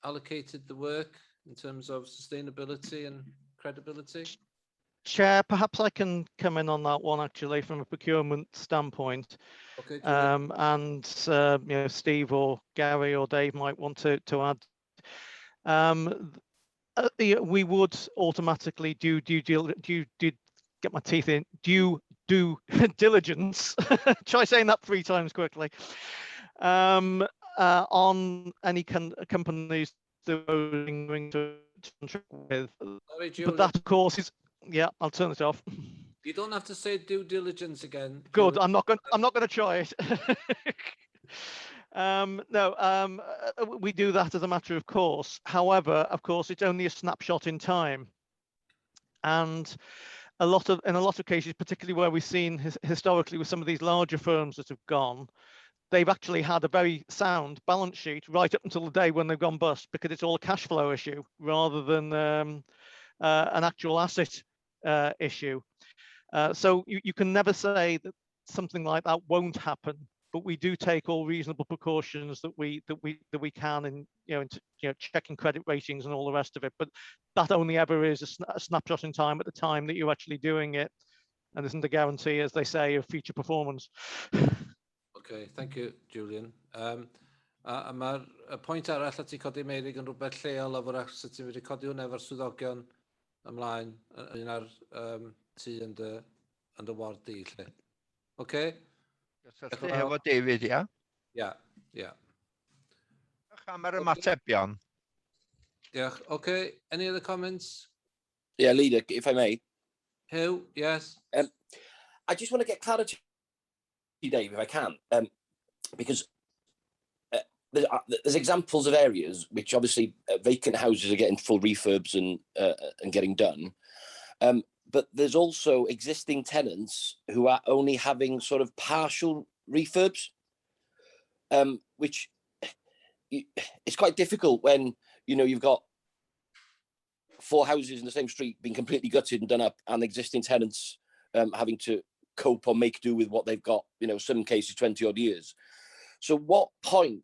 allocated the work in terms of sustainability and credibility? Chair, perhaps I can come in on that one actually from a procurement standpoint. Okay. And you know, Steve or Gary or Dave might want to add. We would automatically do diligence. Try saying that 3 times quickly. On any companies that we're going to contract with. But that, of course, is I'll turn it off. You don't have to say due diligence again. Good. I'm not going to try it. No, we do that as a matter of course. However, of course, it's only a snapshot in time, and in a lot of cases, particularly where we've seen historically with some of these larger firms that have gone, they've actually had a very sound balance sheet right up until the day when they've gone bust, because it's all a cash flow issue rather than an actual asset issue. So you can never say that something like that won't happen, but we do take all reasonable precautions that we can, in checking credit ratings and all the rest of it. But that only ever is a snapshot in time at the time that you're actually doing it, and isn't a guarantee, as they say, of future performance. Okay, thank you, Julian. A mae'r pwynt arall a ti codi, Meirig, yn rhywbeth lleol o fyrach sut ti'n wedi codi hwn efo'r swyddogion ymlaen, un ar tu yn dy ward di, lle. Okay? Cysylltu efo David, ia? Ia. Diolch am yr ymatebion. Diolch. Okay, any other comments? Yeah, Leader, if I may. Hugh, yes. I just want to get clarity, Dave, if I can, because there's examples of areas which obviously vacant houses are getting full refurbs and getting done, but there's also existing tenants who are only having sort of partial refurbs, which it's quite difficult when you've got 4 houses in the same street being completely gutted and done up, and existing tenants having to cope or make do with what they've got, some cases 20 odd years. So what point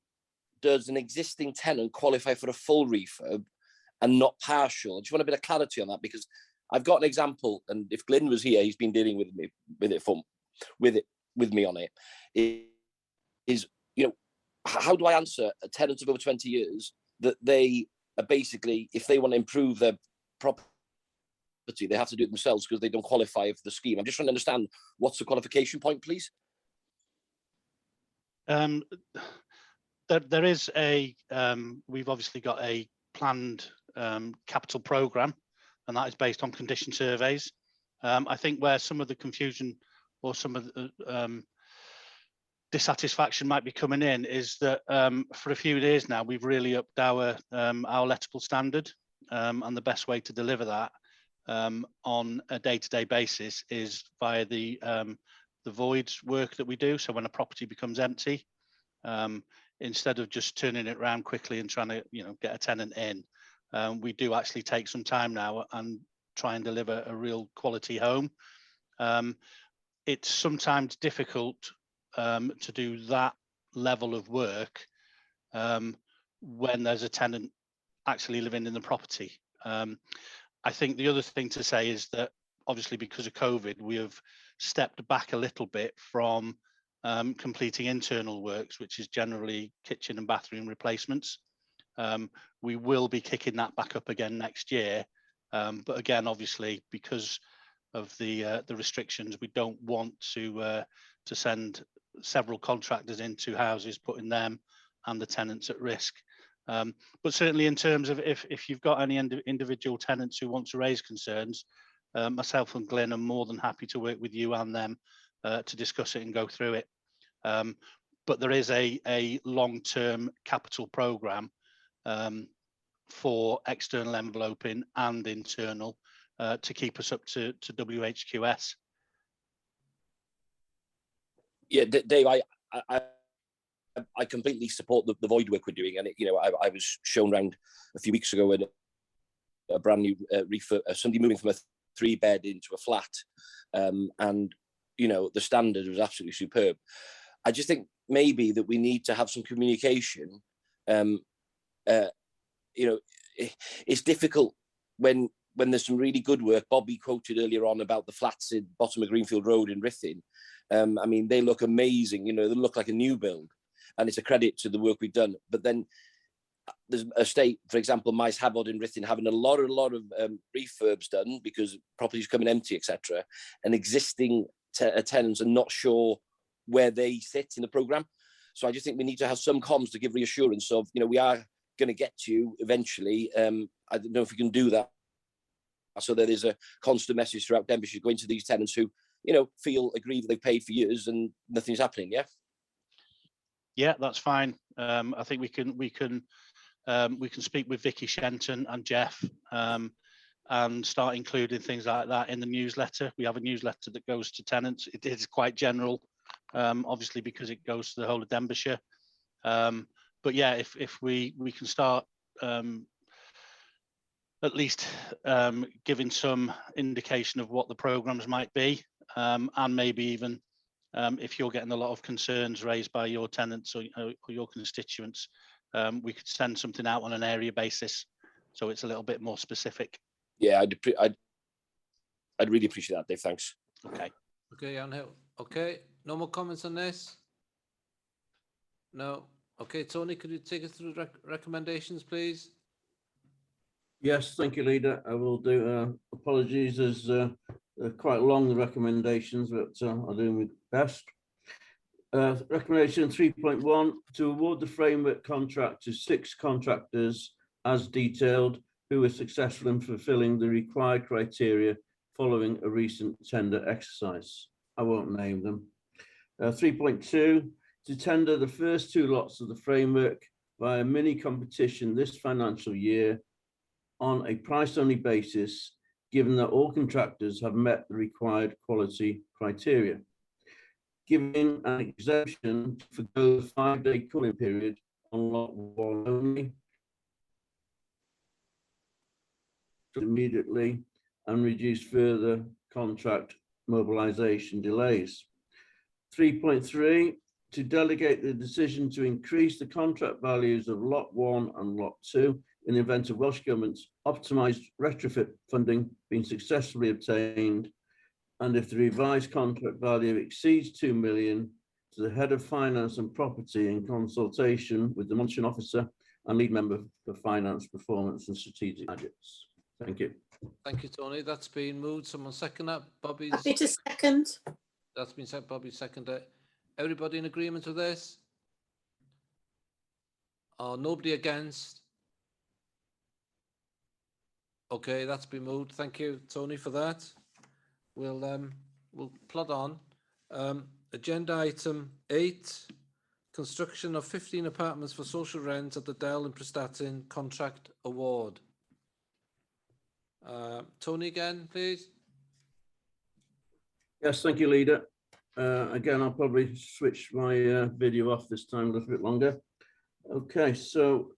does an existing tenant qualify for a full refurb and not partial? I just want a bit of clarity on that, because I've got an example, and if Glyn was here, he's been dealing with me on it. Is how do I answer a tenant of over 20 years that they are basically, if they want to improve their property, they have to do it themselves because they don't qualify for the scheme? I'm just trying to understand, what's the qualification point, please? There is we've obviously got a planned capital programme, and that is based on condition surveys. I think where some of the confusion or some of the dissatisfaction might be coming in is that for a few years now, we've really upped our lettable standard, and the best way to deliver that on a day-to-day basis is via the voids work that we do. So when a property becomes empty, instead of just turning it around quickly and trying to get a tenant in, we do actually take some time now and try and deliver a real quality home. It's sometimes difficult to do that level of work when there's a tenant actually living in the property. I think the other thing to say is that obviously because of COVID, we have stepped back a little bit from completing internal works, which is generally kitchen and bathroom replacements. We will be kicking that back up again next year, but again, obviously, because of the restrictions, we don't want to send several contractors into houses, putting them and the tenants at risk. But certainly, in terms of if you've got any individual tenants who want to raise concerns, myself and Glyn are more than happy to work with you and them to discuss it and go through it. But there is a long-term capital programme for external enveloping and internal to keep us up to WHQS. Yeah, Dave, I completely support the void work we're doing, and I was shown around a few weeks ago with a brand new refurb, somebody moving from a 3-bed into a flat, and the standard was absolutely superb. I just think maybe that we need to have some communication. It's difficult when there's some really good work. Bobby quoted earlier on about the flats in bottom of Greenfield Road in Ruthin. I mean, they look amazing. They look like a new build, and it's a credit to the work we've done. But then there's a state, for example, Maes Hafod in Ruthin, having a lot of refurbs done because properties coming empty, etc. And existing tenants are not sure where they sit in the programme. So I just think we need to have some comms to give reassurance of, we are going to get to you eventually. I don't know if we can do that, so there is a constant message throughout Denbighshire going to these tenants who, feel aggrieved they've paid for years and nothing's happening. Yeah, that's fine. I think we can speak with Vicky Shenton and Jeff and start including things like that in the newsletter. We have a newsletter that goes to tenants. It is quite general, obviously, because it goes to the whole of Denbighshire. But yeah, if we can start at least giving some indication of what the programs might be, and maybe even if you're getting a lot of concerns raised by your tenants or your constituents, we could send something out on an area basis, so it's a little bit more specific. Yeah, I'd really appreciate that, Dave. Thanks. Okay. Okay, Anhel. Okay, no more comments on this? No. Okay, Tony, could you take us through recommendations, please? Yes, thank you, Leader. I will do. Apologies, as quite long, the recommendations, but I'll do my best. Recommendation 3.1, to award the framework contract to 6 contractors as detailed who were successful in fulfilling the required criteria following a recent tender exercise. I won't name them. 3.2, to tender the first 2 lots of the framework via mini competition this financial year on a price-only basis, given that all contractors have met the required quality criteria. Giving an exemption for the 5-day cooling period on lot 1 only immediately, and reduce further contract mobilization delays. 3.3, to delegate the decision to increase the contract values of lot 1 and lot 2 in the event of Welsh Government's optimised retrofit funding being successfully obtained, and if the revised contract value exceeds 2 million, to the Head of Finance and Property in consultation with the Monitoring Officer and Lead Member for Finance, Performance and Strategic Budgets. Thank you. Thank you, Tony. That's been moved. Someone second that. Bobby's. Happy to second. That's been said. Bobby seconded. Everybody in agreement with this? Oh, nobody against? Okay, that's been moved. Thank you, Tony, for that. We'll plod on. Agenda item 8, construction of 15 apartments for social rent at the DWYLL in Prestatyn contract award. Tony again, please. Yes, thank you, Leader. Again, I'll probably switch my video off this time a little bit longer. Okay, so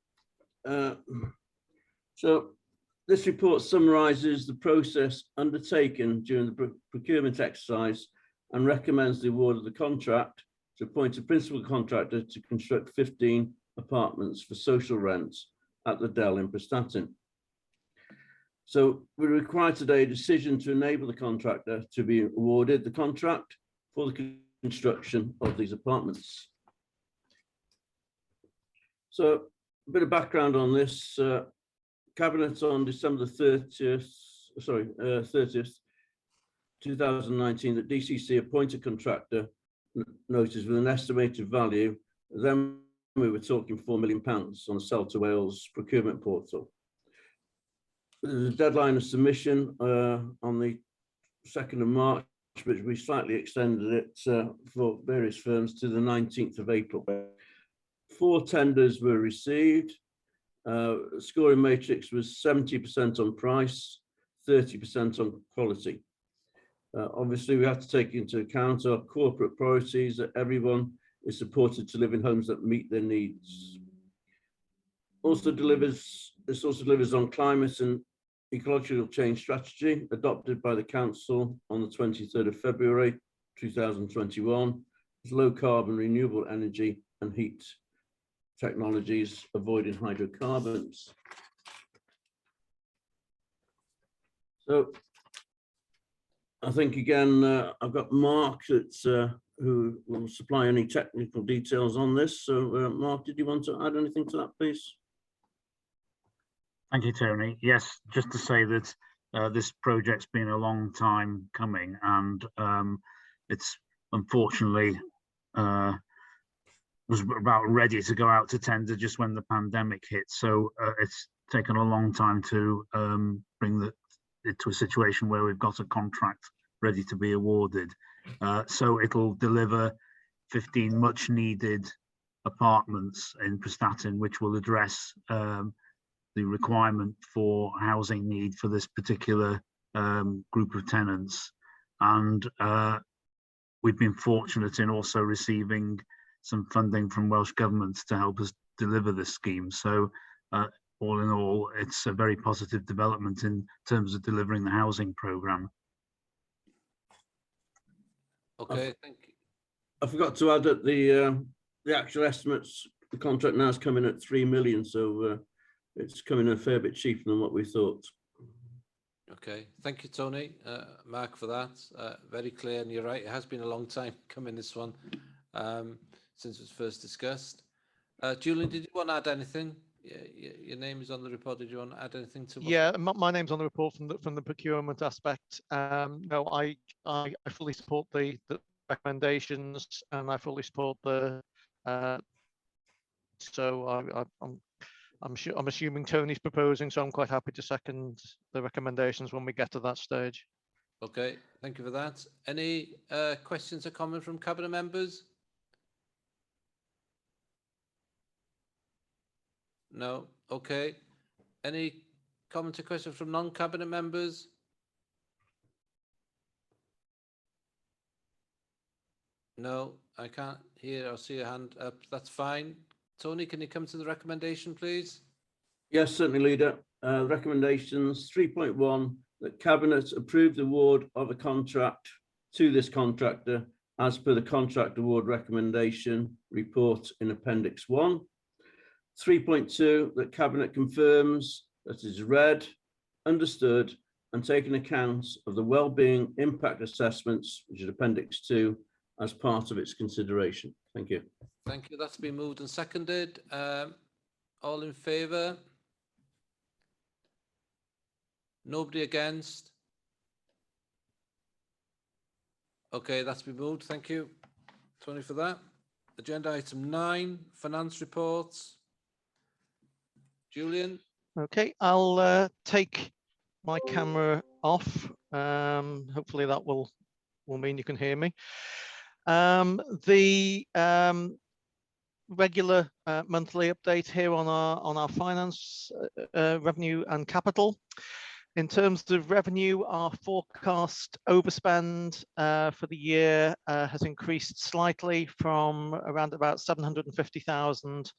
this report summarises the process undertaken during the procurement exercise and recommends the award of the contract to appoint a principal contractor to construct 15 apartments for social rents at the DWYLL in Prestatyn. So we require today a decision to enable the contractor to be awarded the contract for the construction of these apartments. So a bit of background on this. Cabinet on December the 30th, 2019, that DCC appointed contractor notice with an estimated value. Then we were talking £4 million on the Sell to Wales procurement portal. There's a deadline of submission on the 2nd of March, which we slightly extended it for various firms to the 19th of April. 4 tenders were received. Scoring matrix was 70% on price, 30% on quality. Obviously, we have to take into account our corporate priorities, that everyone is supported to live in homes that meet their needs. This also delivers on climate and ecological change strategy adopted by the Council on the 23rd of February 2021. It's low carbon, renewable energy and heat technologies, avoiding hydrocarbons. So I think again, I've got Mark who will supply any technical details on this. So Mark, did you want to add anything to that, please? Thank you, Tony. Yes, just to say that this project's been a long time coming, and it's unfortunately was about ready to go out to tender just when the pandemic hit. So it's taken a long time to bring it to a situation where we've got a contract ready to be awarded. So it'll deliver 15 much needed apartments in Prestatyn, which will address the requirement for housing need for this particular group of tenants. And we've been fortunate in also receiving some funding from Welsh Government to help us deliver this scheme. So all in all, it's a very positive development in terms of delivering the housing programme. Okay, thank you. I forgot to add that the actual estimates, the contract now is coming at 3 million, so it's coming a fair bit cheaper than what we thought. Okay, thank you, Tony. Mark, for that. Very clear, and you're right, it has been a long time coming, this one, since it was first discussed. Julian, did you want to add anything? Your name is on the report. Did you want to add anything to? Yeah, my name's on the report from the procurement aspect. No, I fully support the recommendations, and I fully support the. So I'm assuming Tony's proposing, so I'm quite happy to second the recommendations when we get to that stage. Okay, thank you for that. Any questions or comments from cabinet members? No. Okay. Any comments or questions from non-cabinet members? No, I can't hear or see a hand up. That's fine. Tony, can you come to the recommendation, please? Yes, certainly, Leader. Recommendations 3.1, that Cabinet approve the award of a contract to this contractor as per the contract award recommendation report in Appendix 1. 3.2, that Cabinet confirms that it is read, understood, and taken account of the wellbeing impact assessments, which is Appendix 2, as part of its consideration. Thank you. Thank you. That's been moved and seconded. All in favour? Nobody against? Okay, that's been moved. Thank you, Tony, for that. Agenda item 9, finance reports. Julian? Okay, I'll take my camera off. Hopefully that will mean you can hear me. The regular monthly update here on our finance, revenue and capital. In terms of revenue, our forecast overspend for the year has increased slightly from around about 750,000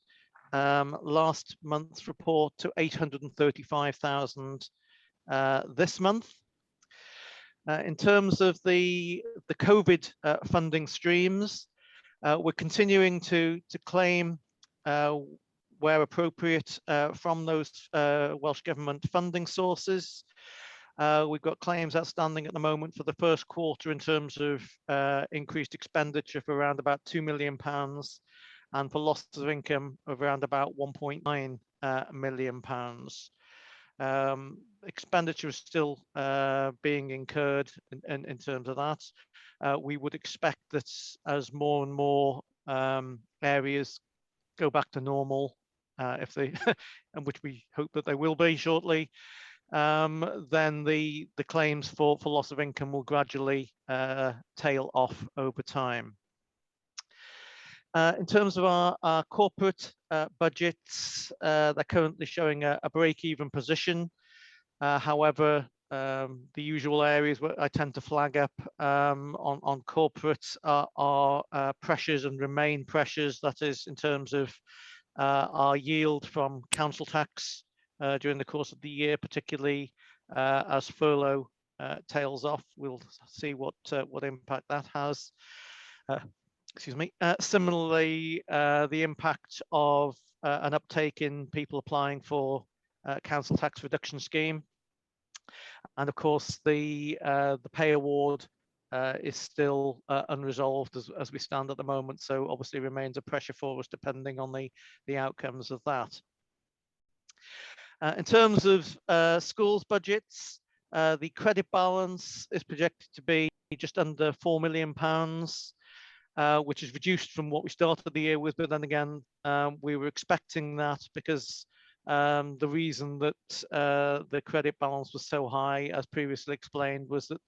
last month's report to 835,000 this month. In terms of the COVID funding streams, we're continuing to claim where appropriate from those Welsh Government funding sources. We've got claims outstanding at the moment for the first quarter in terms of increased expenditure for around about £2 million, and for loss of income of around about £1.9 million. Expenditure is still being incurred in terms of that. We would expect that as more and more areas go back to normal, if they, and which we hope that they will be shortly, then the claims for loss of income will gradually tail off over time. In terms of our corporate budgets, they're currently showing a break-even position. However, the usual areas where I tend to flag up on corporates are pressures and remain pressures. That is in terms of our yield from council tax during the course of the year, particularly as furlough tails off. We'll see what impact that has. Excuse me. Similarly, the impact of an uptake in people applying for council tax reduction scheme, and of course the pay award is still unresolved as we stand at the moment. So obviously remains a pressure for us depending on the outcomes of that. In terms of schools budgets, the credit balance is projected to be just under £4 million. Which is reduced from what we started the year with, but then again, we were expecting that because the reason that the credit balance was so high, as previously explained, was that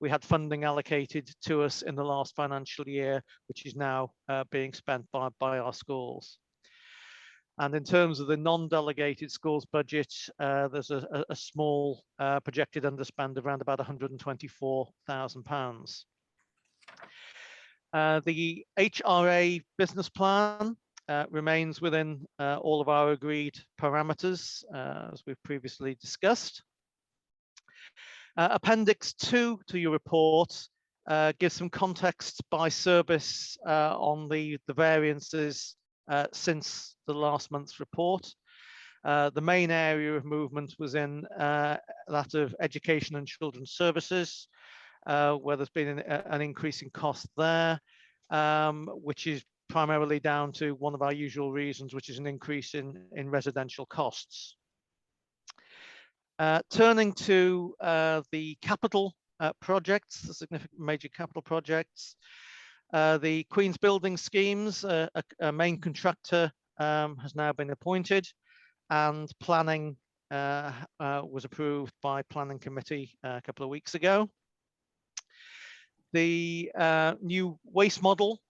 we had funding allocated to us in the last financial year, which is now being spent by our schools. And in terms of the non-delegated schools budget, there's a small projected underspend of around about £124,000. The HRA business plan remains within all of our agreed parameters, as we've previously discussed. Appendix 2 to your report gives some context by service on the variances since the last month's report. The main area of movement was in that of education and children's services, where there's been an increase in cost there, which is primarily down to one of our usual reasons, which is an increase in residential costs. Turning to the capital projects, the significant major capital projects, the Queen's Building Schemes, a main contractor has now been appointed, and planning was approved by Planning Committee a couple of weeks ago. The new waste model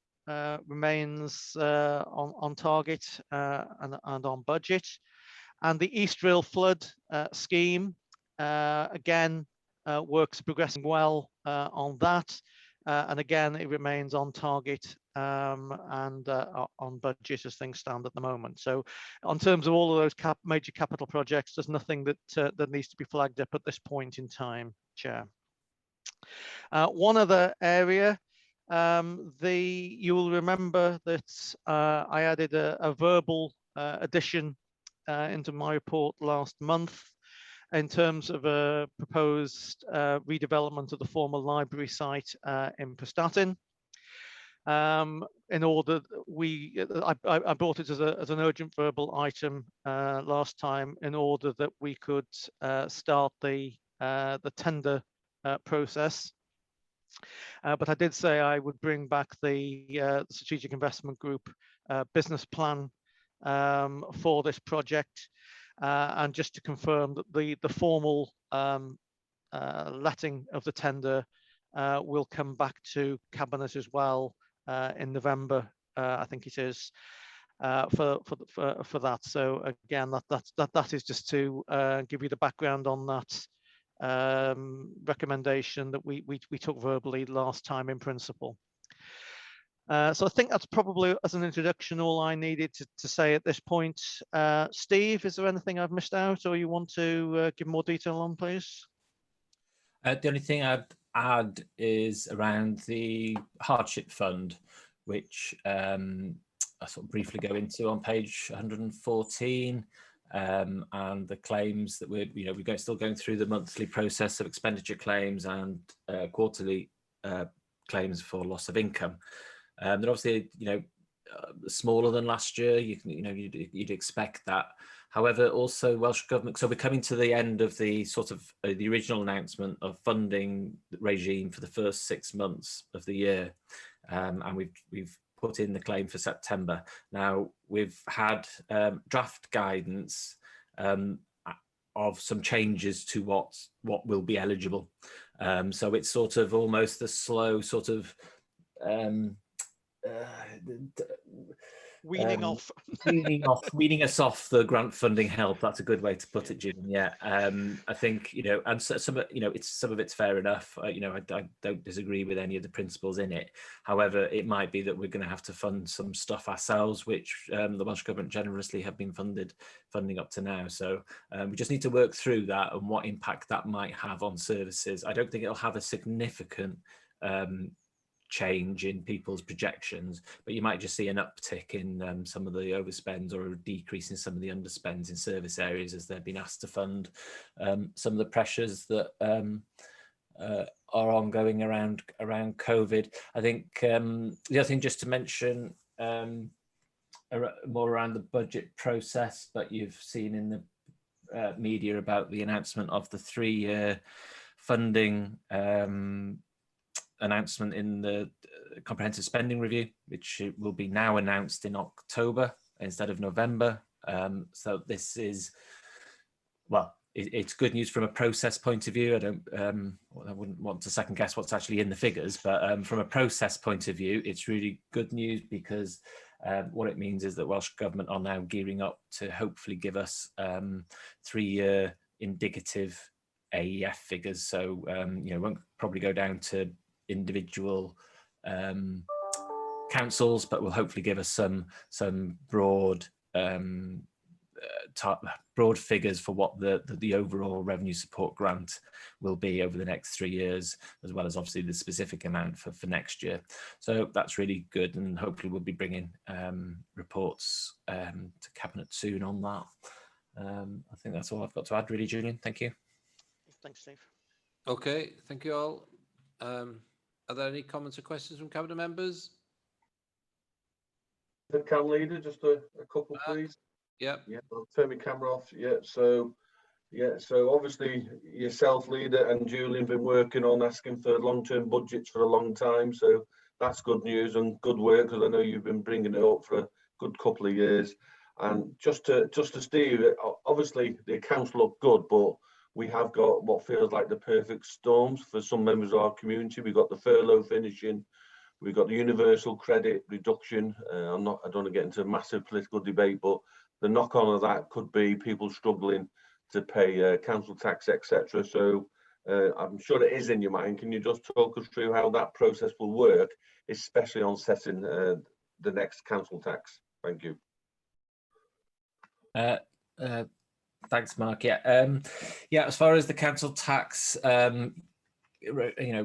remains on target and on budget. And the East Rail flood scheme, again, works progressing well on that. And again, it remains on target and on budget as things stand at the moment. So in terms of all of those major capital projects, there's nothing that needs to be flagged up at this point in time, Chair. One other area, you will remember that I added a verbal addition into my report last month in terms of a proposed redevelopment of the former library site in Prestatyn. In order, I brought it as an urgent verbal item last time in order that we could start the tender process. But I did say I would bring back the Strategic Investment Group business plan for this project, and just to confirm that the formal letting of the tender will come back to Cabinet as well in November, I think it is, for that. So again, that is just to give you the background on that recommendation that we took verbally last time in principle. So I think that's probably, as an introduction, all I needed to say at this point. Steve, is there anything I've missed out or you want to give more detail on, please? The only thing I'd add is around the hardship fund, which I sort of briefly go into on page 114, and the claims that we're still going through the monthly process of expenditure claims and quarterly claims for loss of income. They're obviously, smaller than last year. You'd expect that. However, also Welsh Government. So we're coming to the end of the sort of the original announcement of funding regime for the first 6 months of the year, and we've put in the claim for September. Now we've had draft guidance of some changes to what will be eligible. So it's sort of almost a slow sort of weaning weaning us off the grant funding help. That's a good way to put it, Jim. Yeah, I think and some of it's fair enough. I don't disagree with any of the principles in it. However, it might be that we're going to have to fund some stuff ourselves, which the Welsh Government generously have been funding up to now. So we just need to work through that and what impact that might have on services. I don't think it'll have a significant change in people's projections, but you might just see an uptick in some of the overspends or a decrease in some of the underspends in service areas as they've been asked to fund some of the pressures that are ongoing around COVID. I think the other thing just to mention more around the budget process, but you've seen in the media about the announcement of the 3-year funding announcement in the comprehensive spending review, which will be now announced in October instead of November. So this is, well, it's good news from a process point of view. I wouldn't want to second guess what's actually in the figures, but from a process point of view, it's really good news because what it means is that Welsh Government are now gearing up to hopefully give us 3-year indicative AEF figures. So won't probably go down to individual councils, but will hopefully give us some broad broad figures for what the overall revenue support grant will be over the next 3 years, as well as obviously the specific amount for next year. So that's really good, and hopefully we'll be bringing reports to Cabinet soon on that. I think that's all I've got to add, really, Julian. Thank you. Thanks, Steve. Okay, thank you all. Are there any comments or questions from Cabinet members? The cam leader, just a couple, please. Yeah. Yeah, I'll turn my camera off. Yeah, so obviously yourself, leader, and Julian been working on asking for long-term budgets for a long time. So that's good news and good work, because I know you've been bringing it up for a good couple of years. And just to Steve, obviously the accounts look good, but we have got what feels like the perfect storms for some members of our community. We've got the furlough finishing. We've got the universal credit reduction. I don't want to get into a massive political debate, but the knock-on of that could be people struggling to pay council tax, etc. So I'm sure it is in your mind. Can you just talk us through how that process will work, especially on setting the next council tax? Thank you. Thanks, Mark. Yeah, as far as the council tax,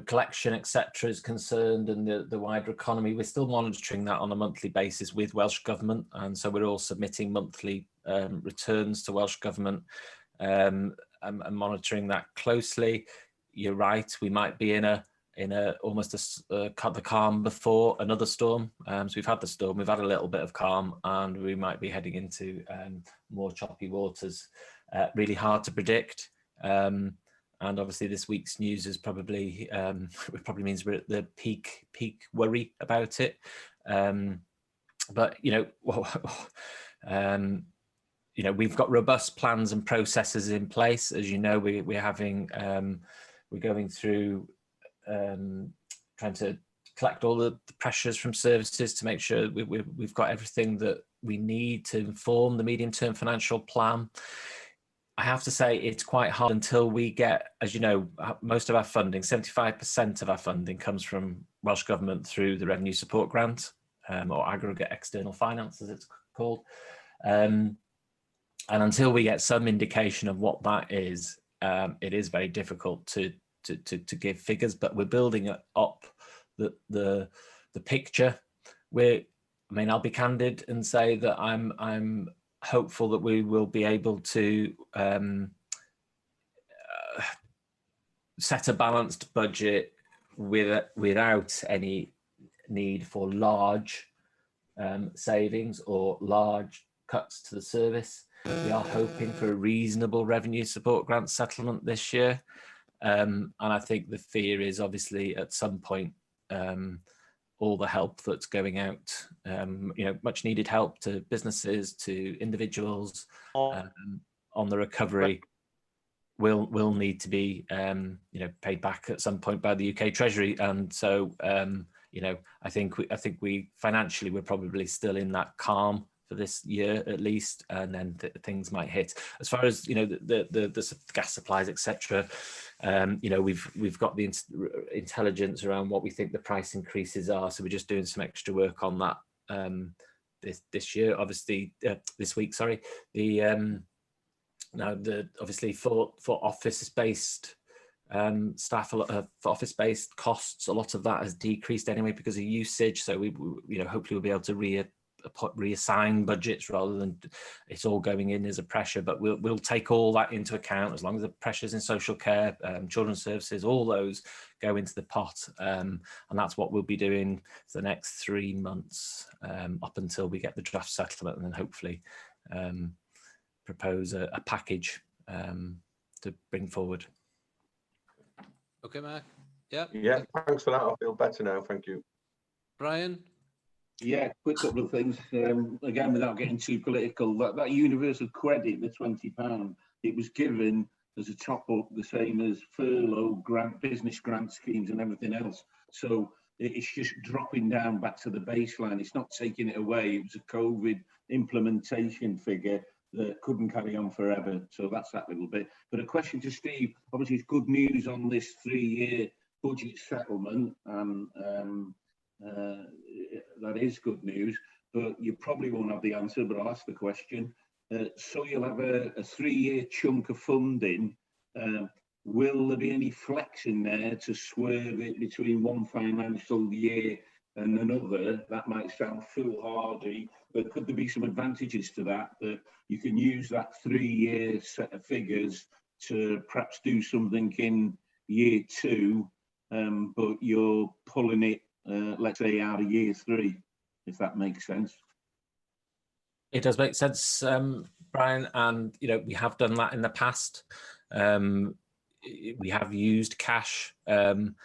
collection, etc., is concerned, and the wider economy, we're still monitoring that on a monthly basis with Welsh Government, and so we're all submitting monthly returns to Welsh Government and monitoring that closely. You're right, we might be in a almost the calm before another storm. So we've had the storm, we've had a little bit of calm, and we might be heading into more choppy waters. Really hard to predict. And obviously this week's news is probably it probably means we're at the peak worry about it. But we've got robust plans and processes in place. As you know, we're going through trying to collect all the pressures from services to make sure we've got everything that we need to inform the medium-term financial plan. I have to say it's quite hard until we get, as you know, most of our funding, 75% of our funding comes from Welsh Government through the revenue support grant, or aggregate external finance as it's called. And until we get some indication of what that is, it is very difficult to give figures, but we're building up the picture. I'll be candid and say that I'm hopeful that we will be able to set a balanced budget without any need for large savings or large cuts to the service. We are hoping for a reasonable revenue support grant settlement this year. And I think the fear is obviously at some point all the help that's going out, much needed help to businesses, to individuals on the recovery will need to be paid back at some point by the UK Treasury. And so I think we financially we're probably still in that calm for this year at least, and then things might hit. As far as the gas supplies, etc., we've got the intelligence around what we think the price increases are, so we're just doing some extra work on that this year, obviously this week, sorry. Obviously for office-based staff, for office-based costs, a lot of that has decreased anyway because of usage, so we hopefully we'll be able to reassign budgets rather than it's all going in as a pressure. But we'll take all that into account, as long as the pressures in social care, children's services, all those go into the pot, and that's what we'll be doing for the next 3 months, up until we get the draft settlement, and then hopefully propose a package to bring forward. Okay, Mark. Yeah, thanks for that. I feel better now, thank you. Brian? Yeah, quick couple of things. Again, without getting too political, that universal credit, the £20, it was given as a top up, the same as furlough grant, business grant schemes and everything else. So it's just dropping down back to the baseline. It's not taking it away. It was a COVID implementation figure that couldn't carry on forever. So that's that little bit. But a question to Steve, obviously it's good news on this 3-year budget settlement. that is good news, but you probably won't have the answer, but I'll ask the question. So you'll have a 3-year chunk of funding. Will there be any flex in there to swerve it between one financial year and another? That might sound foolhardy, but could there be some advantages to that, that you can use that 3-year set of figures to perhaps do something in year 2, but you're pulling it, let's say, out of year 3, if that makes sense? It does make sense, Brian, and we have done that in the past. We have used cash in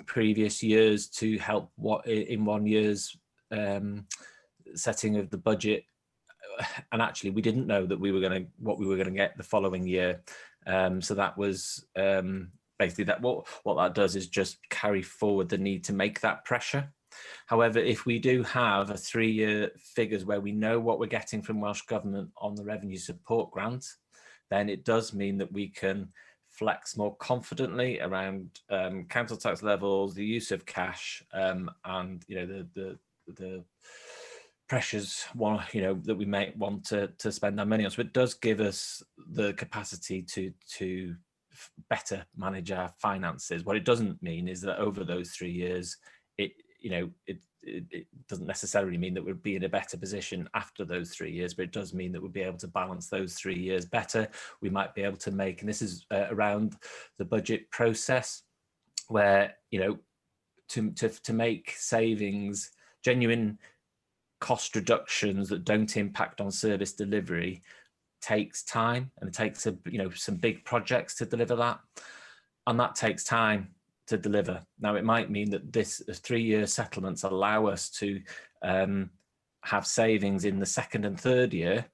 previous years to help in 1 year's setting of the budget, and actually we didn't know that what we were going to get the following year. So that was basically that. What that does is just carry forward the need to make that pressure. However, if we do have a 3-year figures where we know what we're getting from Welsh Government on the revenue support grant, then it does mean that we can flex more confidently around council tax levels, the use of cash, and the pressures that we may want to spend our money on. So it does give us the capacity to better manage our finances. What it doesn't mean is that over those 3 years, it doesn't necessarily mean that we'll be in a better position after those 3 years, but it does mean that we'll be able to balance those 3 years better. We might be able to make, and this is around the budget process, where to make savings, genuine cost reductions that don't impact on service delivery takes time, and it takes some big projects to deliver that, and that takes time to deliver. Now, it might mean that this 3-year settlements allow us to have savings in the 2nd and 3rd year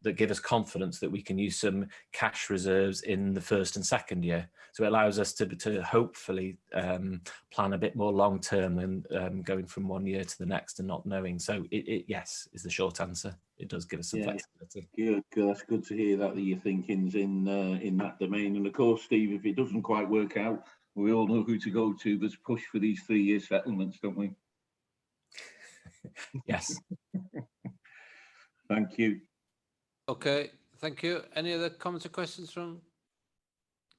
that give us confidence that we can use some cash reserves in the 1st and 2nd year. So it allows us to hopefully plan a bit more long term than going from 1 year to the next and not knowing. So yes, is the short answer. It does give us some flexibility. Good. That's good to hear that your thinking's in that domain. And of course, Steve, if it doesn't quite work out, we all know who to go to. There's push for these 3-year settlements, don't we? Yes. Thank you. Okay, thank you. Any other comments or questions from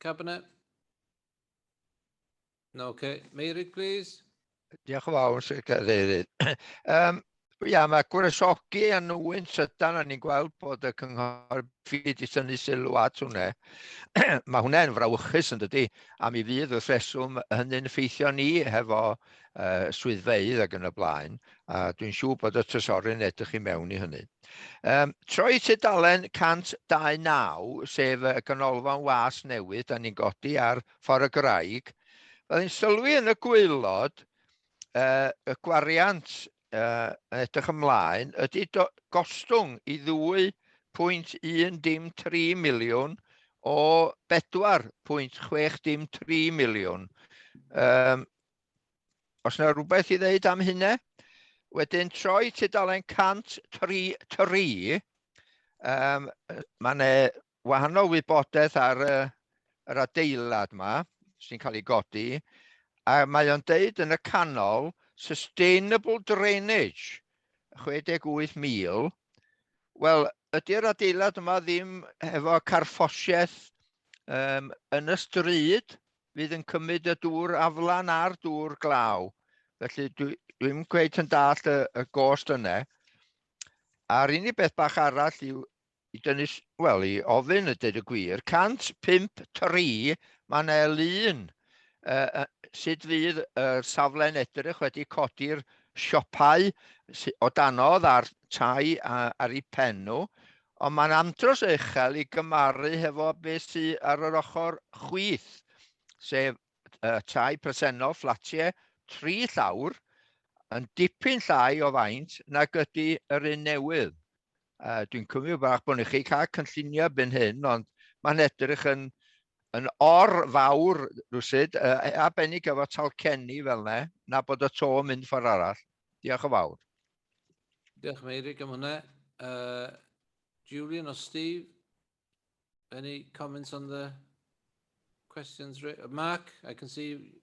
Cabinet? No, okay. Meirig, please. Diolch yn fawr, Sir Cadeirydd. Ia, mae gwresogi a nwyn trydan a ni'n gweld bod y cyngor ffid i synnu sylw at hwnna. Mae hwnna'n frawchus yn dydi, a mi fydd wrth reswm hynny'n effeithio ni hefo swyddfeydd ac yn y blaen, a dwi'n siŵr bod y trysory'n edrych i mewn i hynny. Troi tudalen 129, sef y ganolfan was newydd, a ni'n godi ar ffordd y graig, byddai'n sylwi yn y gwaelod y gwariant edrych ymlaen ydy gostwng i 2.103 miliwn o 4.603 miliwn. Os yna rhywbeth i ddeud am hynny? Wedyn troi tudalen 103, mae yna wahanol wybodaeth ar yr adeilad yma, sy'n cael ei godi, a mae o'n deud yn y canol sustainable drainage, 68,000. Wel, ydy'r adeilad yma ddim efo carffosiaeth yn y stryd, fydd yn cymryd y dŵr aflan a'r dŵr glaw. Felly dwi'n gweud yn dall y gost yna. A'r unig beth bach arall i ofyn y dweud y gwir, 153, mae'n lun sut fydd y safle'n edrych wedi codi'r siopau o danodd ar tai ar ei penw, ond mae'n andros uchel i gymaru hefo beth sydd ar yr ochr chwith, sef tai presennol, fflatiau, 3 llawr, yn dipyn llai o faint nag ydy yr un newydd. Dwi'n cymryd bach bod chi cael cynllunio byn hyn, ond mae'n edrych yn or fawr rwsyd, arbennig efo talcenni fel yna, na bod y to yn mynd ffordd arall. Diolch yn fawr. Diolch Meirig am hwnna. Julian or Steve, any comments on the questions? Mark, I can see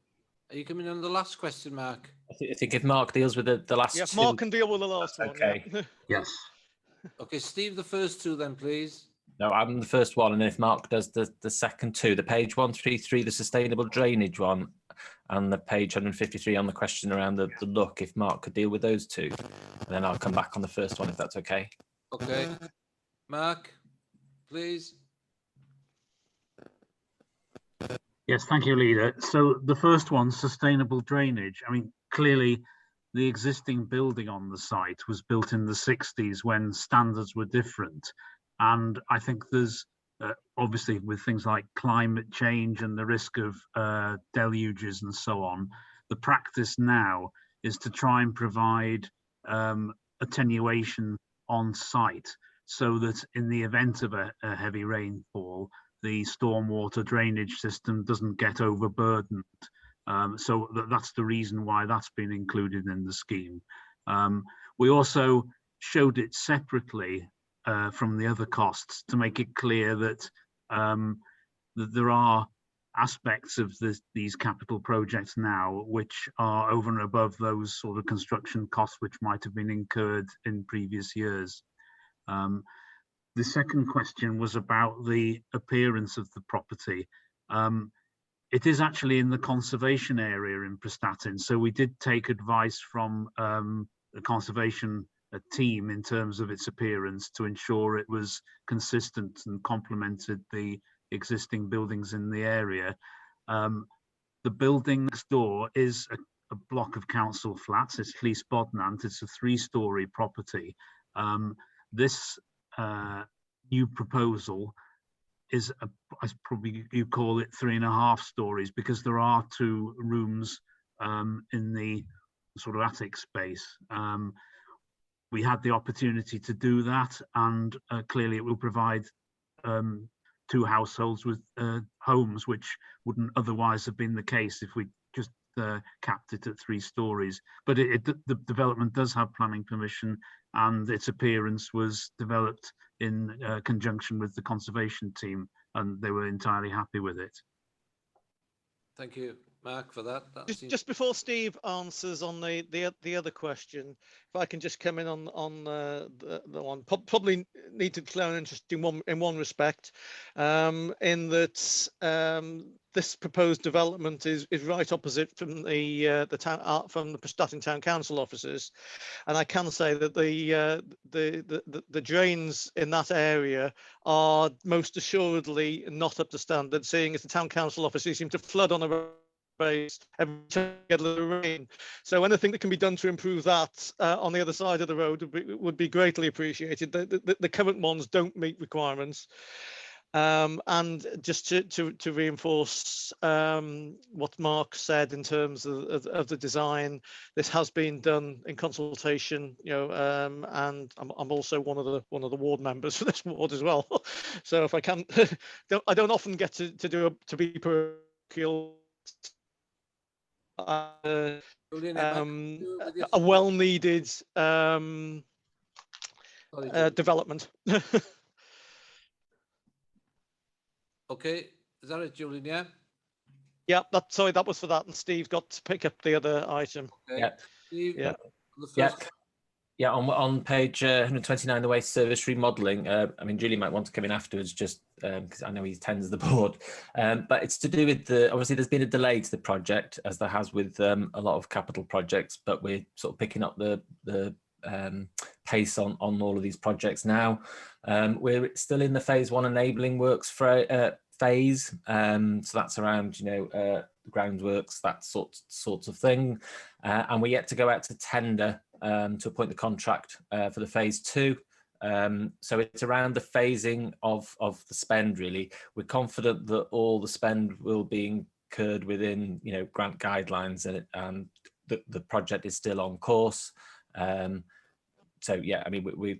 Are you coming on the last question, Mark? I think if Mark deals with the last Yes, two, Mark can deal with the last one. okay. Yeah. Yes. Okay, Steve, the first two then, please. No, I'm the first one, and if Mark does the second two, the page 133, the sustainable drainage one, and the page 153 on the question around the look, if Mark could deal with those two, and then I'll come back on the first one if that's okay. Okay, Mark, please. Yes, thank you, Leader. So the first one, sustainable drainage. I mean, clearly the existing building on the site was built in the 60s when standards were different. And I think there's obviously with things like climate change and the risk of deluges and so on, the practice now is to try and provide attenuation on site so that in the event of a heavy rainfall, the stormwater drainage system doesn't get overburdened. So that's the reason why that's been included in the scheme. We also showed it separately from the other costs to make it clear that, that there are aspects of these capital projects now which are over and above those sort of construction costs which might have been incurred in previous years. The second question was about the appearance of the property. It is actually in the conservation area in Prestatyn, so we did take advice from the conservation team in terms of its appearance to ensure it was consistent and complemented the existing buildings in the area. The building next door is a block of council flats. It's Llys Bodnant. It's a 3-storey property. This new proposal is as probably you call it 3.5 stories, because there are 2 rooms in the sort of attic space. We had the opportunity to do that, and clearly it will provide 2 households with homes, which wouldn't otherwise have been the case if we just capped it at 3 stories. But the development does have planning permission, and its appearance was developed in conjunction with the conservation team, and they were entirely happy with it. Thank you, Mark, for that. Just before Steve answers on the other question, if I can just come in on the one, probably need to declare an interest in one respect, in that this proposed development is right opposite from the town from the Prestatyn Town Council offices, and I can say that the drains in that area are most assuredly not up to standard, seeing as the Town Council offices seem to flood on a base every time you get a little rain. So anything that can be done to improve that on the other side of the road would be greatly appreciated. The current ones don't meet requirements. And just to reinforce what Mark said in terms of the design, this has been done in consultation, you know, and I'm also one of the ward members for this ward as well. So if I can, I don't often get to be parochial. A well-needed development. Okay, is that it, Julian? Yeah. Yeah. Sorry, that was for that, and Steve got to pick up the other item. Okay. Yeah. Steve, yeah. Yeah, on page 129, the waste service remodelling. I mean, Julie might want to come in afterwards, just because I know he tends the board. But it's to do with obviously there's been a delay to the project, as there has with a lot of capital projects. But we're sort of picking up the pace on all of these projects now. We're still in the phase 1 enabling works phase. So that's around, you know, groundworks, that sorts of thing. And we're yet to go out to tender to appoint the contract for the phase 2. So it's around the phasing of the spend, really. We're confident that all the spend will be incurred within, you know, grant guidelines, and the project is still on course. So yeah, I mean,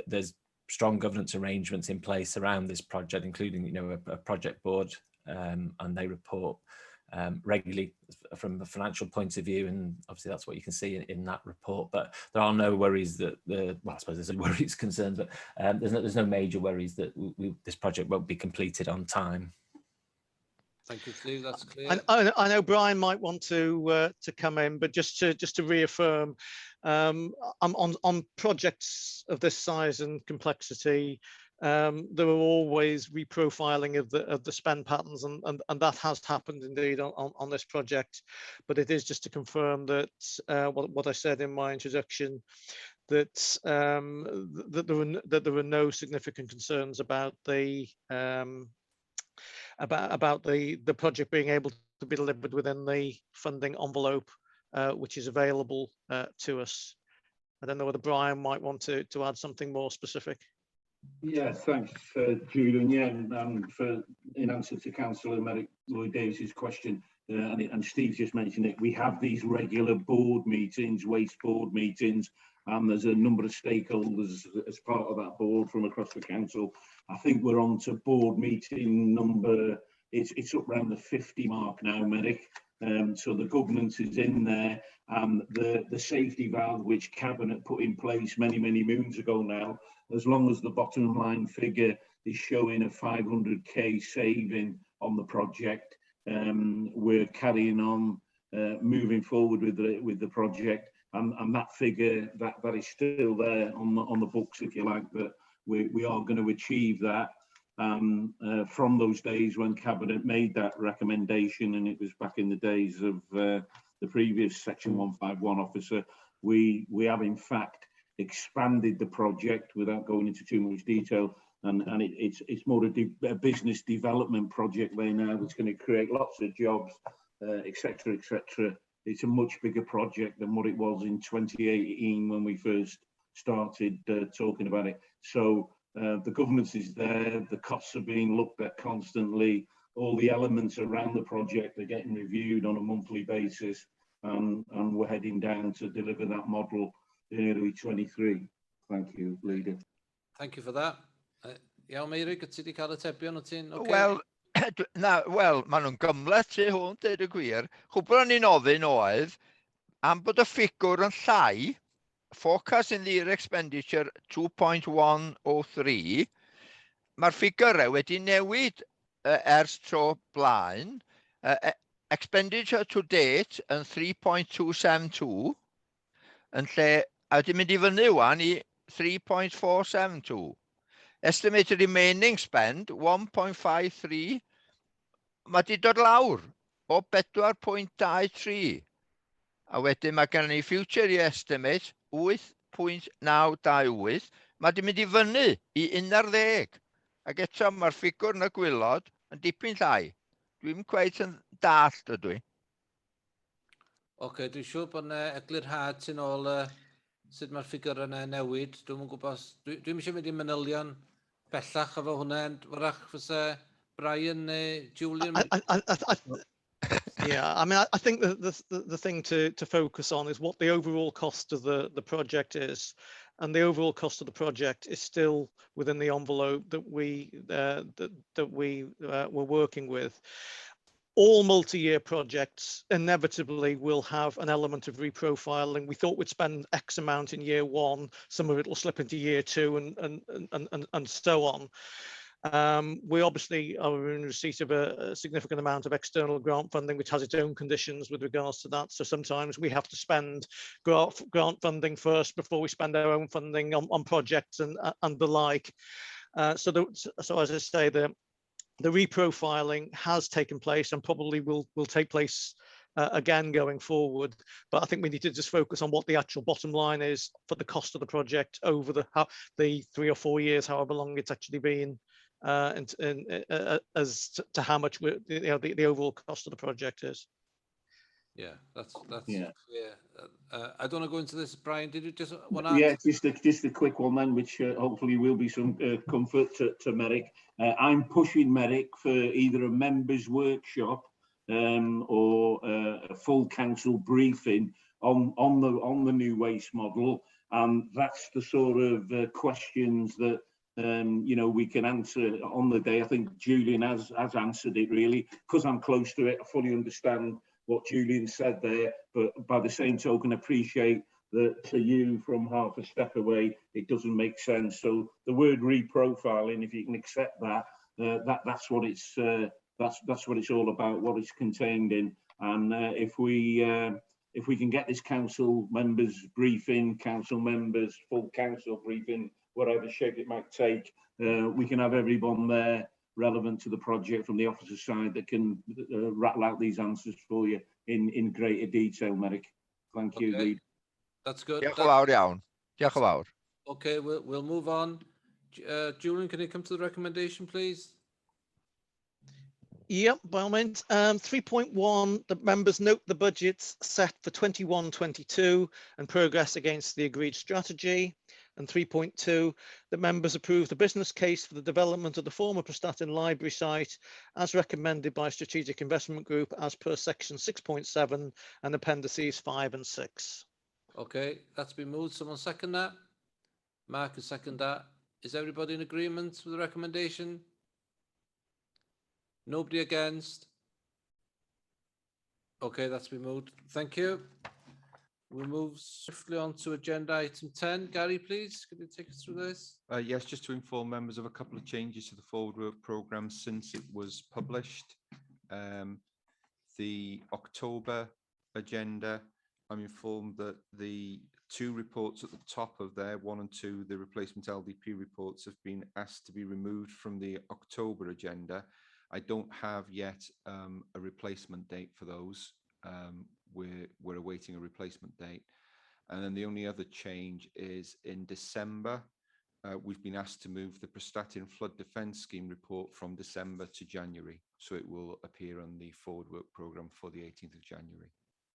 there's strong governance arrangements in place around this project, including, you know, a project board, and they report regularly from a financial point of view, and obviously that's what you can see in that report. But there are no worries that well, I suppose there's worries, concerns, but there's no major worries that this project won't be completed on time. Thank you, Steve. That's clear. I know Brian might want to come in, but just to reaffirm, on projects of this size and complexity, there are always reprofiling of the spend patterns, and that has happened indeed on this project. But it is just to confirm that what I said in my introduction, that that there are no significant concerns about the project being able to be delivered within the funding envelope which is available to us. I don't know whether Brian might want to add something more specific. Yeah, thanks, Julian. Yeah, in answer to Councillor Merrick Lloyd Davis's question, and Steve just mentioned it, we have these regular board meetings, waste board meetings, and there's a number of stakeholders as part of that board from across the council. I think we're on to board meeting number, it's up around the 50 mark now, Merrick. So the governance is in there, and the safety valve which Cabinet put in place many moons ago now, as long as the bottom line figure is showing a 500k saving on the project, we're carrying on moving forward with the project, and that figure that is still there on the books, if you like, that we are going to achieve that. From those days when Cabinet made that recommendation, and it was back in the days of the previous Section 151 officer, we have in fact expanded the project without going into too much detail, and it's more a business development project there now that's going to create lots of jobs, etc, etc. It's a much bigger project than what it was in 2018 when we first started talking about it. So the governance is there, the costs are being looked at constantly, all the elements around the project are getting reviewed on a monthly basis, and we're heading down to deliver that model in early 23. Thank you, Leader. Thank you for that. Iawn, Meirig, ti wedi cael atebion o ti'n okay? Wel, maen nhw'n gymleth tu hwn, deud y gwir. Chwbl o'n i'n ofyn oedd, am bod y ffigwr yn llai, focus in the expenditure 2.103, mae'r ffigurau wedi newid ers tro blaen, expenditure to date yn 3.272, yn lle, a wedi mynd i fyny wan i 3.472. Estimated remaining spend 1.53, mae di dod lawr o 4.23. A wedyn mae gen ni future estimate 8.928, mae di mynd i fyny i 11. Ac eto mae'r ffigwr yn y gwylod yn dipyn llai. Dwi'n cweith yn dallt ydw i. Oce, dwi'n siŵr bod yna eglurhad sy'n ôl sut mae'r ffigur yna newid. Dwi'n gwybod, dwi'n eisiau mynd i manylion bellach efo hwnna, wrach fysa Brian neu Julian? Yeah, I mean, I think the thing to focus on is what the overall cost of the project is, and the overall cost of the project is still within the envelope that we were working with. All multi-year projects inevitably will have an element of reprofiling. We thought we'd spend X amount in year one, some of it will slip into year two, and so on. We obviously are in receipt of a significant amount of external grant funding, which has its own conditions with regards to that. So sometimes we have to spend grant funding first before we spend our own funding on projects and the like. So as I say, the reprofiling has taken place and probably will take place again going forward. But I think we need to just focus on what the actual bottom line is for the cost of the project over the 3 or 4 years, however long it's actually been, as to how much the overall cost of the project is. Yeah, that's yeah. I don't want to go into this, Brian. Did you just want to? Yeah, just a quick one then, which hopefully will be some comfort to Merrick. I'm pushing Merrick for either a members' workshop or a full council briefing on the new waste model, and that's the sort of questions that we can answer on the day. I think Julian has answered it really, because I'm close to it. I fully understand what Julian said there, but by the same token, appreciate that to you from half a step away, it doesn't make sense. So the word reprofiling, if you can accept that, that's what it's that's what it's all about, what it's contained in. And if we can get this council members briefing, council members, full council briefing, whatever shape it might take, we can have everyone there relevant to the project from the officer side that can rattle out these answers for you in greater detail, Merrick. Thank you, Okay. Lead. That's good. Diolch yn fawr iawn. Diolch yn fawr. Okay, we'll move on. Julian, can you come to the recommendation, please? Yep, by all means. 3.1, the members note the budgets set for 21-22 and progress against the agreed strategy. And 3.2, the members approve the business case for the development of the former Prestatyn Library site as recommended by Strategic Investment Group as per section 6.7 and appendices 5 and 6. Okay, that's been moved. Someone second that? Mark has seconded that. Is everybody in agreement with the recommendation? Nobody against? Okay, that's been moved. Thank you. We'll move swiftly on to agenda item 10. Gary, please, could you take us through this? Yes, just to inform members of a couple of changes to the forward work programme since it was published. The October agenda, I'm informed that the 2 reports at the top of there, 1 and 2, the replacement LDP reports, have been asked to be removed from the October agenda. I don't have yet a replacement date for those. We're awaiting a replacement date. And then the only other change is in December, we've been asked to move the Prestatyn Flood Defence Scheme report from December to January. So it will appear on the forward work programme for the 18th of January.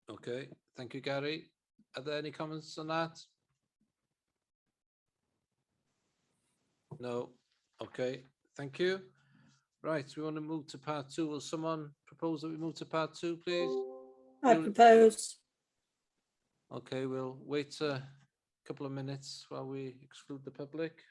Okay, thank you, Gary. Are there any comments on that? No. Okay, thank you. Right, we want to move to part 2. Will someone propose that we move to part 2, please? I propose. Okay, we'll wait a couple of minutes while we exclude the public.